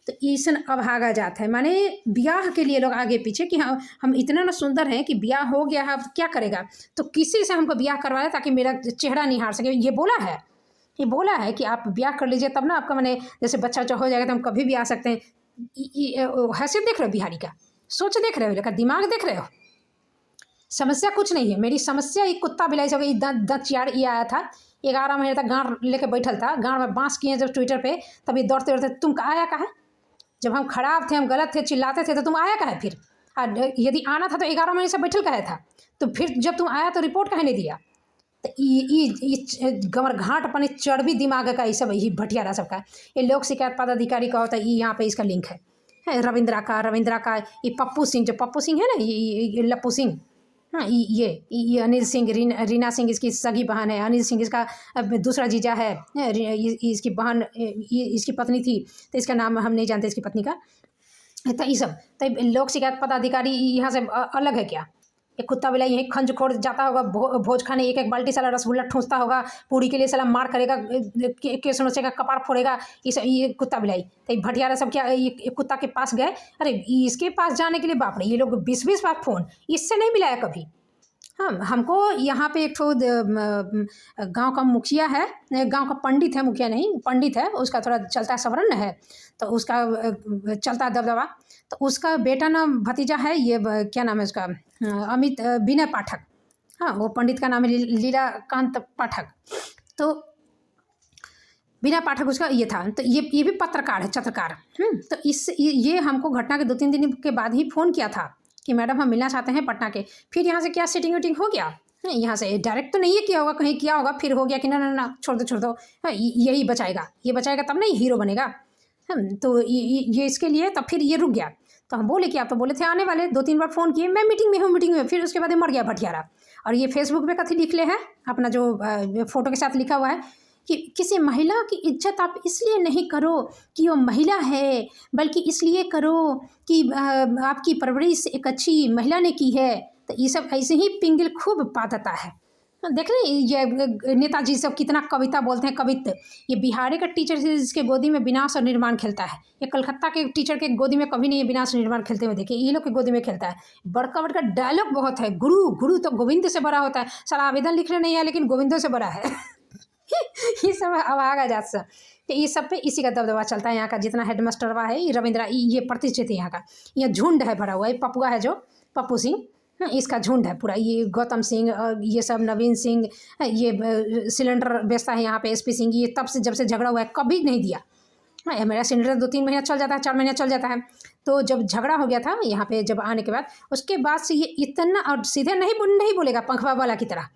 तो ईसन अभागा जात है, माने ब्याह के लिए लोग आगे पीछे कि हम इतना ना सुंदर हैं कि ब्याह हो गया है, अब क्या करेगा, तो किसी से हमको ब्याह करवाया ताकि मेरा चेहरा निहार सके। ये बोला है कि आप ब्याह कर लीजिए तब ना आपका मैंने जैसे बच्चा हो जाएगा तो हम कभी भी आ सकते हैं। हैसियत देख रहे हो बिहारी का, सोच देख रहे हो, का दिमाग देख रहे हो। समस्या कुछ नहीं है, मेरी समस्या एक कुत्ता बिलाई सब दंत चियार ये आया था 11 महीने तक गाँव लेके बैठल था, गाँव में बांस किए जब ट्विटर पे, तभी दौड़ते दौड़ते तुम आया कहा, जब हम खराब थे, हम गलत थे, चिल्लाते थे, तो तुम आया कहा फिर। यदि आना था तो 11 महीने से बैठल कहा था, तो फिर जब तुम आया तो रिपोर्ट कहे नहीं दिया। तो ये गमर घाट अपने चर्बी दिमाग का ये सब, ये भटियारा सबका, ये लोक शिकायत पदाधिकारी का होता है, ये यहाँ पे इसका लिंक है रविंद्रा का ये पप्पू सिंह, जो पप्पू सिंह है ना, ये लप्पू सिंह, हाँ, ये अनिल सिंह, रीना सिंह इसकी सगी बहन है, अनिल सिंह इसका दूसरा जीजा है, इसकी बहन इसकी पत्नी थी, तो इसका नाम हम नहीं जानते इसकी पत्नी का। तो ये सब तो लोक शिकायत पदाधिकारी यहाँ से अलग है क्या। एक कुत्ता बिलाई यहीं खंज खोड़ जाता होगा भोज खाने, एक बाल्टी साला रसगुल्ला ठूंसता होगा, पूरी के लिए साला मार करेगा, केस नोचेगा, कपार फोड़ेगा, ये कुत्ता बिलाई। तो भटियारा सब क्या ये कुत्ता के पास गए, अरे इसके पास जाने के लिए बाप रे ये लोग 20-20 बार फ़ोन, इससे नहीं मिलाया कभी। हाँ, हमको यहाँ पे एक ठो गांव का मुखिया है, गांव का पंडित है, मुखिया नहीं पंडित है, उसका थोड़ा चलता सवर्ण है, तो उसका चलता दबदबा, तो उसका बेटा ना भतीजा है, ये क्या नाम है उसका, अमित विनय पाठक, हाँ, वो पंडित का नाम है लीलाकांत पाठक। तो बिना पाठक उसका ये था। तो ये भी पत्रकार है, चित्रकार। तो ये हमको घटना के 2-3 दिन के बाद ही फ़ोन किया था कि मैडम हम मिलना चाहते हैं पटना के। फिर यहाँ से क्या सेटिंग वेटिंग हो गया, यहाँ से डायरेक्ट तो नहीं है किया होगा, कहीं किया होगा, फिर हो गया कि ना ना ना छोड़ दो, यही बचाएगा, ये बचाएगा तब नहीं हीरो बनेगा। तो ये इसके लिए तब फिर ये रुक गया। तो हम बोले कि आप तो बोले थे आने वाले, 2-3 बार फ़ोन किए, मैं मीटिंग में हूँ, मीटिंग में। फिर उसके बाद मर गया भटियारा। और ये फेसबुक पे कथी लिख ले है अपना जो फ़ोटो के साथ लिखा हुआ है कि किसी महिला की इज्जत आप इसलिए नहीं करो कि वो महिला है, बल्कि इसलिए करो कि आपकी परवरिश एक अच्छी महिला ने की है। तो ये सब ऐसे ही पिंगल खूब पाता है। देख रहे ये नेताजी सब कितना कविता बोलते हैं, कवित्व। ये बिहारी का टीचर है जिसके गोदी में विनाश और निर्माण खेलता है। ये कलकत्ता के टीचर के गोदी में कभी नहीं विनाश निर्माण खेलते हुए देखिए, ये लोग के गोदी में खेलता है। बड़का बड़का डायलॉग बहुत है। गुरु तो गोविंद से बड़ा होता है। सारा आवेदन लिखने नहीं है लेकिन गोविंदों से बड़ा है। ये सब अभागा जात सब। तो ये सब पे इसी का दबदबा चलता है। यहाँ का जितना हेडमास्टरवा है ये रविंद्रा, ये प्रतिष्ठित है यहाँ का। यहाँ झुंड है भरा हुआ। ये पपुआ है जो पप्पू सिंह, इसका झुंड है पूरा। ये गौतम सिंह और ये सब नवीन सिंह, ये सिलेंडर बेचता है यहाँ पे एसपी सिंह। ये तब से जब से झगड़ा हुआ है कभी नहीं दिया। मेरा सिलेंडर 2-3 महीना चल जाता है, 4 महीना चल जाता है। तो जब झगड़ा हो गया था यहाँ पे, जब आने के बाद, उसके बाद से ये इतना, और सीधे नहीं बोलेगा पंखवा वाला की तरह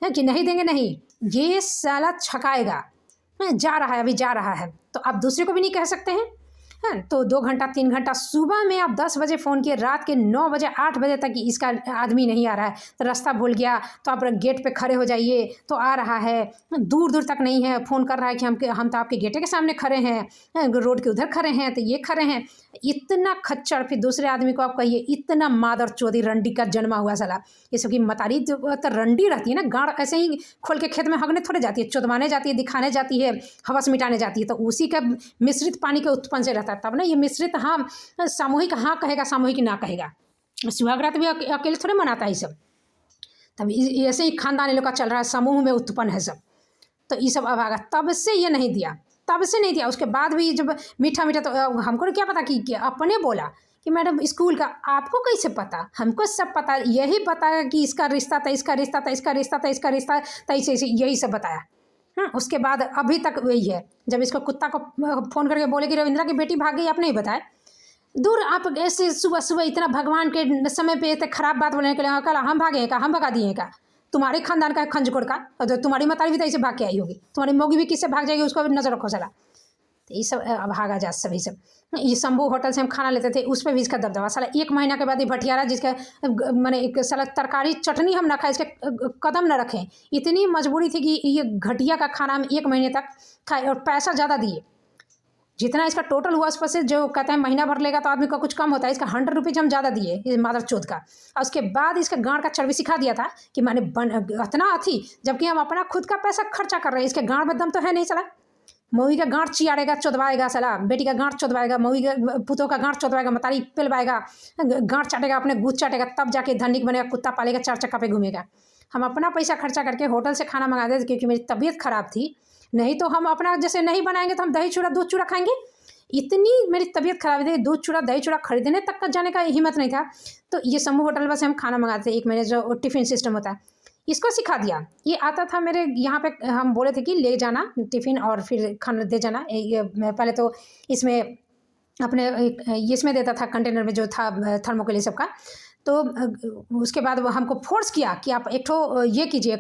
है कि नहीं देंगे, नहीं, ये साला छकाएगा। जा रहा है, अभी जा रहा है, तो आप दूसरे को भी नहीं कह सकते हैं। हाँ, तो 2 घंटा 3 घंटा, सुबह में आप 10 बजे फ़ोन किए, रात के 9 बजे 8 बजे तक इसका आदमी नहीं आ रहा है। तो रास्ता भूल गया तो आप गेट पे खड़े हो जाइए, तो आ रहा है। दूर दूर तक नहीं है, फ़ोन कर रहा है कि हम तो आपके गेटे के सामने खड़े हैं, रोड के उधर खड़े हैं, तो ये खड़े हैं। इतना खच्चर। फिर दूसरे आदमी को आप कहिए इतना मादर चौधरी रंडी का जन्मा हुआ साला। ये सब की मतारी जो तो रंडी रहती है ना, गाड़ ऐसे ही खोल के खेत में हगने थोड़े जाती है, चुदवाने जाती है, दिखाने जाती है, हवस मिटाने जाती है। तो उसी का मिश्रित पानी के उत्पन्न से रहता है। तब ना ये मिश्रित हाँ, सामूहिक हाँ कहेगा, सामूहिक ना कहेगा। सुहागरात भी अकेले थोड़े मनाता है ये सब। तब ऐसे ही खानदान लोग का चल रहा है, समूह में उत्पन्न है सब। तो ये सब अभागा, तब से ये नहीं दिया, तब से नहीं दिया। उसके बाद भी जब मीठा मीठा, तो हमको क्या पता कि अपने बोला कि मैडम स्कूल का, आपको कैसे पता? हमको सब पता, यही पता है कि इसका रिश्ता था, इसका रिश्ता था, इसका रिश्ता था, इसका रिश्ता था, ऐसे यही सब बताया। उसके बाद अभी तक वही है। जब इसको कुत्ता को फ़ोन करके बोले कि रविंद्रा की बेटी भाग गई, आप नहीं बताए। दूर, आप ऐसे सुबह सुबह इतना भगवान के समय पे इतने खराब बात बोलने के लिए, कल हम भागे हैं का, हम भगा दिए हैं का? तुम्हारे खानदान का है खंजकोड़ का, और तुम्हारी मतारी भी तो ऐसे भाग के आई होगी, तुम्हारी मोगी भी किससे भाग जाएगी, उसको भी नजर रखो साला। तो ये सब भागा जा सभी सब। ये शंभू होटल से हम खाना लेते थे, उस पर भी इसका दबदबा साला। 1 महीना के बाद ये भटियारा, जिसका मैंने एक साला तरकारी चटनी हम ना खाए, इसके कदम न रखें। इतनी मजबूरी थी कि ये घटिया का खाना हम 1 महीने तक खाए, और पैसा ज़्यादा दिए। जितना इसका टोटल हुआ उस पर से, जो कहते हैं महीना भर लेगा तो आदमी का कुछ कम होता है, इसका 100 रुपीज़ हम ज़्यादा दिए इस मादर चौथ का। और उसके बाद इसका गाँड का चर्बी सिखा दिया था कि मैंने इतना थी, जबकि हम अपना खुद का पैसा खर्चा कर रहे हैं। इसके गाँड में दम तो है नहीं साला। मऊगी का गाँठ चियाड़ेगा, चौदवाएगा साला, बेटी का गाँठ चौदवाएगा, मऊगी का पुतों का गाँठ चौदवाएगा, मतारी पिलवाएगा, गाँठ चाटेगा, अपने गुद चाटेगा, तब जाके धनिक बनेगा, कुत्ता पालेगा, 4 चक्का पे घूमेगा। हम अपना पैसा खर्चा करके होटल से खाना मंगा देते क्योंकि मेरी तबीयत ख़राब थी। नहीं तो हम अपना जैसे नहीं बनाएंगे तो हम दही चूड़ा दूध चूड़ा खाएंगे। इतनी मेरी तबीयत खराब थी, दूध चूड़ा दही चूड़ा खरीदने तक का जाने का हिम्मत नहीं था। तो ये समूह होटल बस हम खाना मंगाते थे, 1 महीने जो टिफ़िन सिस्टम होता है, इसको सिखा दिया। ये आता था मेरे यहाँ पे, हम बोले थे कि ले जाना टिफ़िन और फिर खाना दे जाना। ये पहले तो इसमें अपने इसमें देता था, कंटेनर में जो था थर्मोकोल ये सब का। तो उसके बाद वो हमको फोर्स किया कि आप एक ठो ये कीजिए,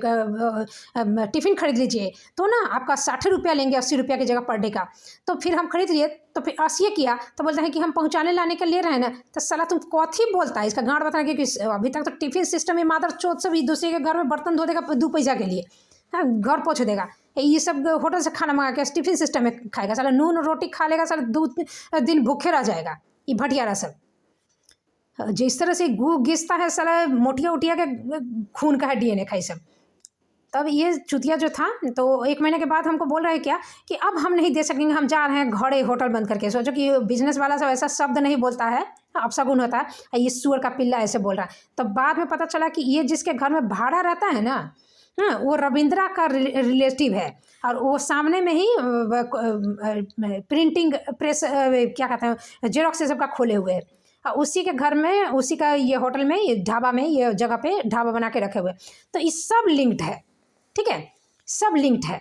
टिफ़िन खरीद लीजिए, तो ना आपका 60 रुपया लेंगे, 80 रुपया की जगह पर डे का। तो फिर हम खरीद लिए, तो फिर 80 किया, तो बोलता है कि हम पहुँचाने लाने का ले रहे हैं ना। तो साला तुम कौथी बोलता है, इसका गाँड बता कि अभी तक तो टिफ़िन सिस्टम में मादर चौथ सब दूसरे के घर में बर्तन धो देगा 2 पैसा के लिए, हाँ, घर पहुँच देगा। ये सब होटल से खाना मंगा के टिफ़िन सिस्टम में खाएगा साला, नून रोटी खा लेगा साला, 2 दिन भूखे रह जाएगा। ये भटियारा सब जिस तरह से गू घिसता है साला, मोटिया उटिया के खून का है DNA का ये सब। तब ये चुतिया जो था, तो 1 महीने के बाद हमको बोल रहा है क्या कि अब हम नहीं दे सकेंगे, हम जा रहे हैं घरे होटल बंद करके। सोचो कि बिजनेस वाला सब ऐसा शब्द नहीं बोलता है, अपशगुन होता है, ये सुअर का पिल्ला ऐसे बोल रहा है। तब बाद में पता चला कि ये जिसके घर में भाड़ा रहता है ना, वो रविंद्रा का रिलेटिव है, और वो सामने में ही प्रिंटिंग प्रेस क्या कहते हैं, जेरोक्स सब का खोले हुए है। उसी के घर में, उसी का ये होटल में, ये ढाबा में, ये जगह पे ढाबा बना के रखे हुए। तो ये सब लिंक्ड है, ठीक है, सब लिंक्ड है।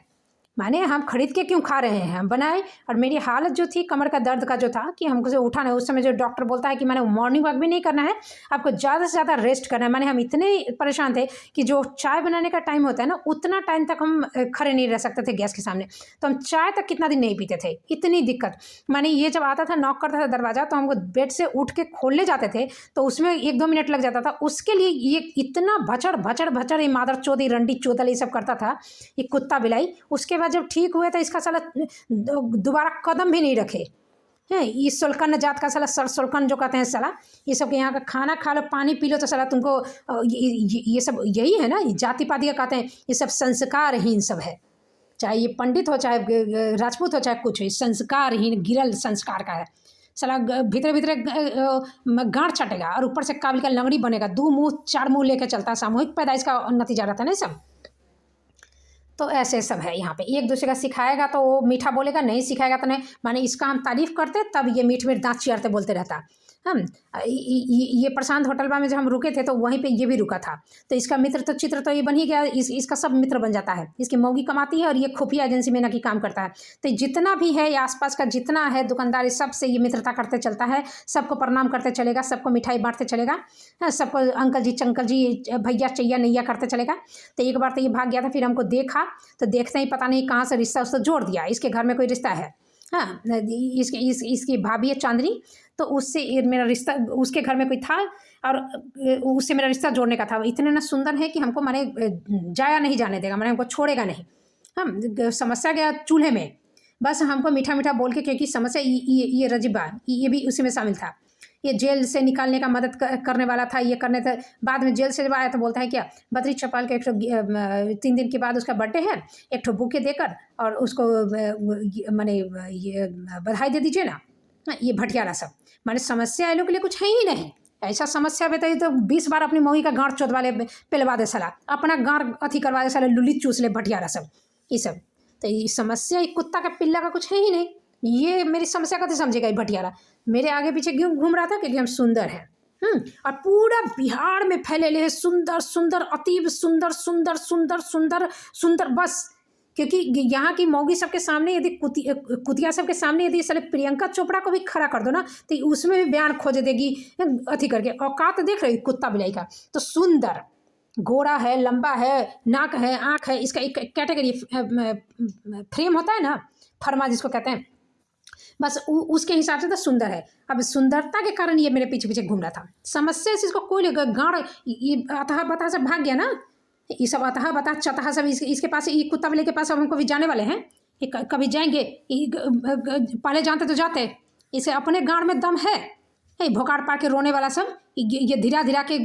माने हम खरीद के क्यों खा रहे हैं, हम बनाए। और मेरी हालत जो थी कमर का दर्द का जो था कि हमको जो उठा नहीं, उस समय जो डॉक्टर बोलता है कि मैंने मॉर्निंग वॉक भी नहीं करना है, आपको ज़्यादा से ज़्यादा रेस्ट करना है। माने हम इतने परेशान थे कि जो चाय बनाने का टाइम होता है ना, उतना टाइम तक हम खड़े नहीं रह सकते थे गैस के सामने। तो हम चाय तक कितना दिन नहीं पीते थे, इतनी दिक्कत। माने ये जब आता था, नॉक करता था दरवाज़ा, तो हमको बेड से उठ के खोलने जाते थे तो उसमें 1-2 मिनट लग जाता था। उसके लिए ये इतना भचड़ भचड़ भचड़, ये मादर चौधरी रंडी चौदल ये सब करता था, ये कुत्ता बिलाई। उसके बाद जब ठीक हुए तो इसका साला दोबारा कदम भी नहीं रखे हैं। ये सोलकन जात का साला सर सोलकन जो कहते हैं साला, ये सब के यहाँ का खाना खा लो, पानी पी लो तो साला तुमको ये सब यही है ना, जाति पाति का कहते हैं। ये सब संस्कारहीन सब है, चाहे ये पंडित हो, चाहे राजपूत हो, चाहे कुछ हो, संस्कारहीन गिरल संस्कार का है साला। भीतर भीतर गांठ छटेगा और ऊपर से काबिल का लंगड़ी बनेगा, 2 मुंह 4 मुंह लेकर चलता है। सामूहिक पैदाइश का नतीजा रहता है ना सब। तो ऐसे सब है यहाँ पे। एक दूसरे का सिखाएगा तो वो मीठा बोलेगा, नहीं सिखाएगा तो नहीं। माने इसका हम तारीफ करते तब ये मीठ मीठ दांत चियारते बोलते रहता। हम ये प्रशांत होटल में जब हम रुके थे तो वहीं पे ये भी रुका था। तो इसका मित्र तो चित्र तो ये बन ही गया, इसका सब मित्र बन जाता है। इसकी मौगी कमाती है और ये खुफिया एजेंसी में ना कि काम करता है। तो जितना भी है ये आसपास का जितना है दुकानदारी, सबसे ये मित्रता करते चलता है, सबको प्रणाम करते चलेगा, सबको मिठाई बांटते चलेगा, सबको अंकल जी चंकल जी भैया चैया नैया करते चलेगा। तो एक बार तो ये भाग गया था, फिर हमको देखा तो देखते ही पता नहीं कहाँ से रिश्ता उससे जोड़ दिया। इसके घर में कोई रिश्ता है, हाँ, इसकी भाभी है चांदनी, तो उससे मेरा रिश्ता, उसके घर में कोई था और उससे मेरा रिश्ता जोड़ने का था। इतने ना सुंदर है कि हमको माने जाया नहीं जाने देगा, माने हमको छोड़ेगा नहीं। हम समस्या गया चूल्हे में, बस हमको मीठा मीठा बोल के, क्योंकि समस्या ये रजीबा ये भी उसी में शामिल था। ये जेल से निकालने का मदद करने वाला था, ये करने थे। बाद में जेल से जब आया तो बोलता है क्या, बद्री चौपाल के 3 दिन के बाद उसका बर्थडे है, एक ठो बुके देकर और उसको माने ये बधाई दे दीजिए ना। ये भटियारा सब माने समस्या लोग के लिए कुछ है ही नहीं। ऐसा समस्या बताइए तो 20 बार अपनी मौगी का गांठ चोदवा ले, पिलवा दे साला, अपना गांठ अथी करवा दे साला, लुली चूस ले भटियारा सब ये सब। तो ये समस्या एक कुत्ता का पिल्ला का कुछ है ही नहीं। ये मेरी समस्या कभी समझेगा ये भटियारा। मेरे आगे पीछे क्यों घूम रहा था, क्योंकि हम सुंदर हैं। और पूरा बिहार में फैले ले सुंदर सुंदर, अतीब सुंदर सुंदर सुंदर सुंदर सुंदर, बस। क्योंकि यहाँ की मौगी सबके सामने यदि कुतिया सबके सामने यदि साले प्रियंका चोपड़ा को भी खड़ा कर दो ना, तो उसमें भी बयान खोज देगी अथी करके। औकात देख रही कुत्ता बिलाई का। तो सुंदर, गोरा है, लंबा है, नाक है, आँख है, इसका एक कैटेगरी फ्रेम होता है ना, फरमा जिसको कहते हैं, बस उसके हिसाब से तो सुंदर है। अब सुंदरता के कारण ये मेरे पीछे पीछे घूम रहा था। समस्या से इसको कोई गाड़ ये अतः बता सब भाग गया ना। ये सब अतः बता चतहा सब इसके पास, ये कुत्ता वाले के पास अब हमको भी जाने वाले हैं। ये कभी जाएंगे, पहले जानते तो जाते। इसे अपने गाड़ में दम है, भोकाड़ पार के रोने वाला सब ये धीरा धीरा के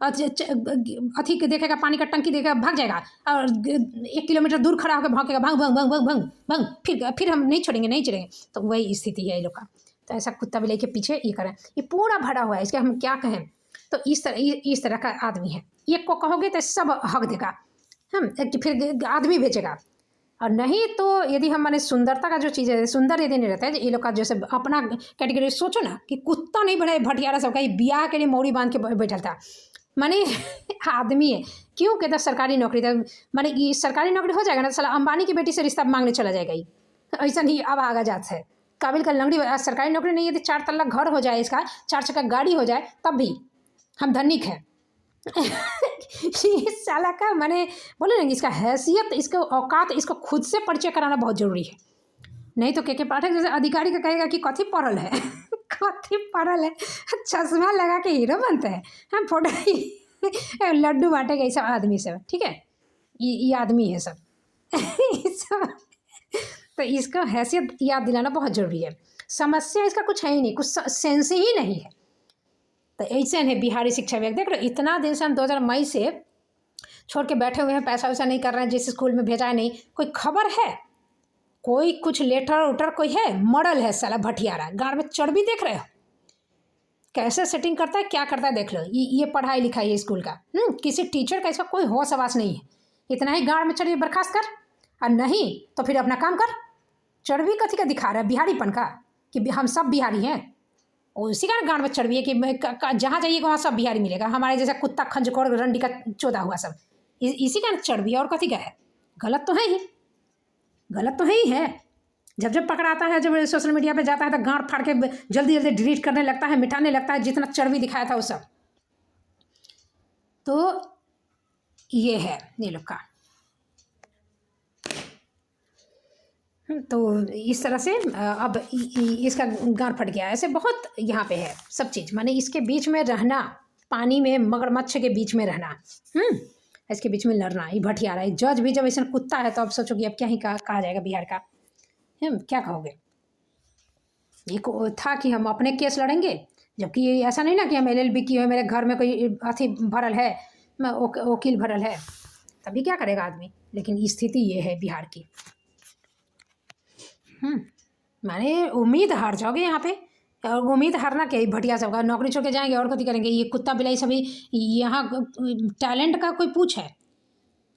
अथी देखेगा, पानी का टंकी देखेगा, भाग जाएगा और 1 किलोमीटर दूर खड़ा होकर भौंकेगा, भंग भंग भंग भंग भंग भंग, फिर हम नहीं छोड़ेंगे नहीं छोड़ेंगे। तो वही स्थिति है ये लोग का। तो ऐसा कुत्ता बिलाई के पीछे ये करें, ये पूरा भरा हुआ है, इसके हम क्या कहें। तो इस तरह का आदमी है। एक को कहोगे तो सब हक देगा, हम फिर आदमी भेजेगा। और नहीं तो यदि हम माने सुंदरता का जो चीज़ है, सुंदर यदि नहीं रहता है ये लोग का, जैसे अपना कैटेगरी सोचो ना कि कुत्ता नहीं बने भटियारा सबका, ये ब्याह के लिए मौड़ी बांध के बैठा था। माने आदमी है, क्यों कहता सरकारी नौकरी था, माने ये सरकारी नौकरी हो जाएगा ना, साला अंबानी की बेटी से रिश्ता मांगने चला जाएगा। ही ऐसा नहीं अब आगा जात है, काबिल का लंगड़ी। सरकारी नौकरी नहीं, यदि 4 तल्ला घर हो जाए, इसका 4 चक्का गाड़ी हो जाए, तब भी हम धनिक हैं। इस साला का मैंने बोले ना, इसका हैसियत, इसका औकात, इसको खुद से परिचय कराना बहुत जरूरी है। नहीं तो के पाठक जैसे अधिकारी का कहेगा कि कथी पढ़ल है कथी पढ़ल है, चश्मा लगा के हीरो बनते हैं, हम फोटो लड्डू बांटेगा ये सब आदमी सब। ठीक है, ये आदमी है सब सब। तो इसका हैसियत याद दिलाना बहुत जरूरी है। समस्या इसका कुछ है ही नहीं, कुछ सेंस ही नहीं है। तो ऐसे है बिहारी शिक्षा विभाग। देख रहे इतना दिन से हम 2000 मई से छोड़ के बैठे हुए हैं, पैसा वैसा नहीं कर रहे हैं, जिस स्कूल में भेजा है नहीं, कोई खबर है, कोई कुछ लेटर उटर कोई है, मॉडल है साला भटियारा, गाड़ में चढ़ भी देख रहे हो कैसे सेटिंग करता है, क्या करता है, देख लो। ये पढ़ाई लिखाई है स्कूल का। किसी टीचर का इसका कोई होश आवास नहीं है। इतना ही गाड़ में चढ़िए बर्खास्त कर, और नहीं तो फिर अपना काम कर। चढ़ भी कथी का दिखा रहा है, बिहारीपन का, कि हम सब बिहारी हैं। उसी का गांड में चढ़ भी है कि जहाँ जाइएगा वहाँ सब बिहारी मिलेगा, हमारे जैसा कुत्ता खंजकोर रंडी का चौदा हुआ सब इसी का चढ़ भी है, और कथी का है, गलत तो है ही। गलत तो है ही है। जब जब पकड़ाता है, जब सोशल मीडिया पे जाता है तो गांठ फाड़ के जल्दी जल्दी डिलीट करने लगता है, मिटाने लगता है, जितना चर्बी दिखाया था वो सब। तो ये है ये लोग का। तो इस तरह से अब इसका गांठ फट गया। ऐसे बहुत यहाँ पे है सब चीज़, माने इसके बीच में रहना, पानी में मगरमच्छ के बीच में रहना, इसके बीच में लड़ना। ये भटियारा रहा है जज भी जब ऐसा कुत्ता है तो अब सोचो कि अब क्या ही कहा जाएगा बिहार का, क्या कहोगे। एक था कि हम अपने केस लड़ेंगे, जबकि ऐसा नहीं ना कि हम LLB की है, मेरे घर में कोई अथी भरल है, मैं वकील भरल है, तभी क्या करेगा आदमी। लेकिन स्थिति ये है बिहार की। माने उम्मीद हार जाओगे यहाँ पे। और उम्मीद हारना क्या, भटिया सब का नौकरी छोड़ के जाएंगे और कभी करेंगे। ये कुत्ता बिलाई सभी यहाँ टैलेंट का कोई पूछ है,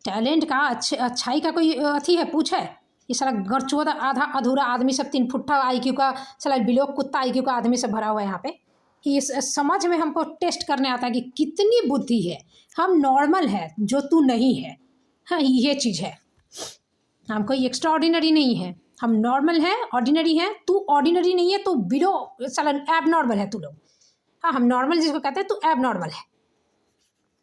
टैलेंट का अच्छाई का कोई अथी है पूछ है। ये सारा गरचोद आधा अधूरा आदमी सब 3 फुट्ठा IQ का साला बिलोक कुत्ता IQ का आदमी सब भरा हुआ है यहाँ पे। इस समझ में हमको टेस्ट करने आता है कि कितनी बुद्धि है। हम नॉर्मल है जो तू नहीं है, हाँ ये चीज़ है। हम कोई एक्स्ट्रा ऑर्डिनरी नहीं है, हम नॉर्मल है, ऑर्डिनरी है। तू ऑर्डिनरी नहीं है, तू बिलो साला एब नॉर्मल है तू लोग। हाँ हम नॉर्मल जिसको कहते हैं, तू एब नॉर्मल है।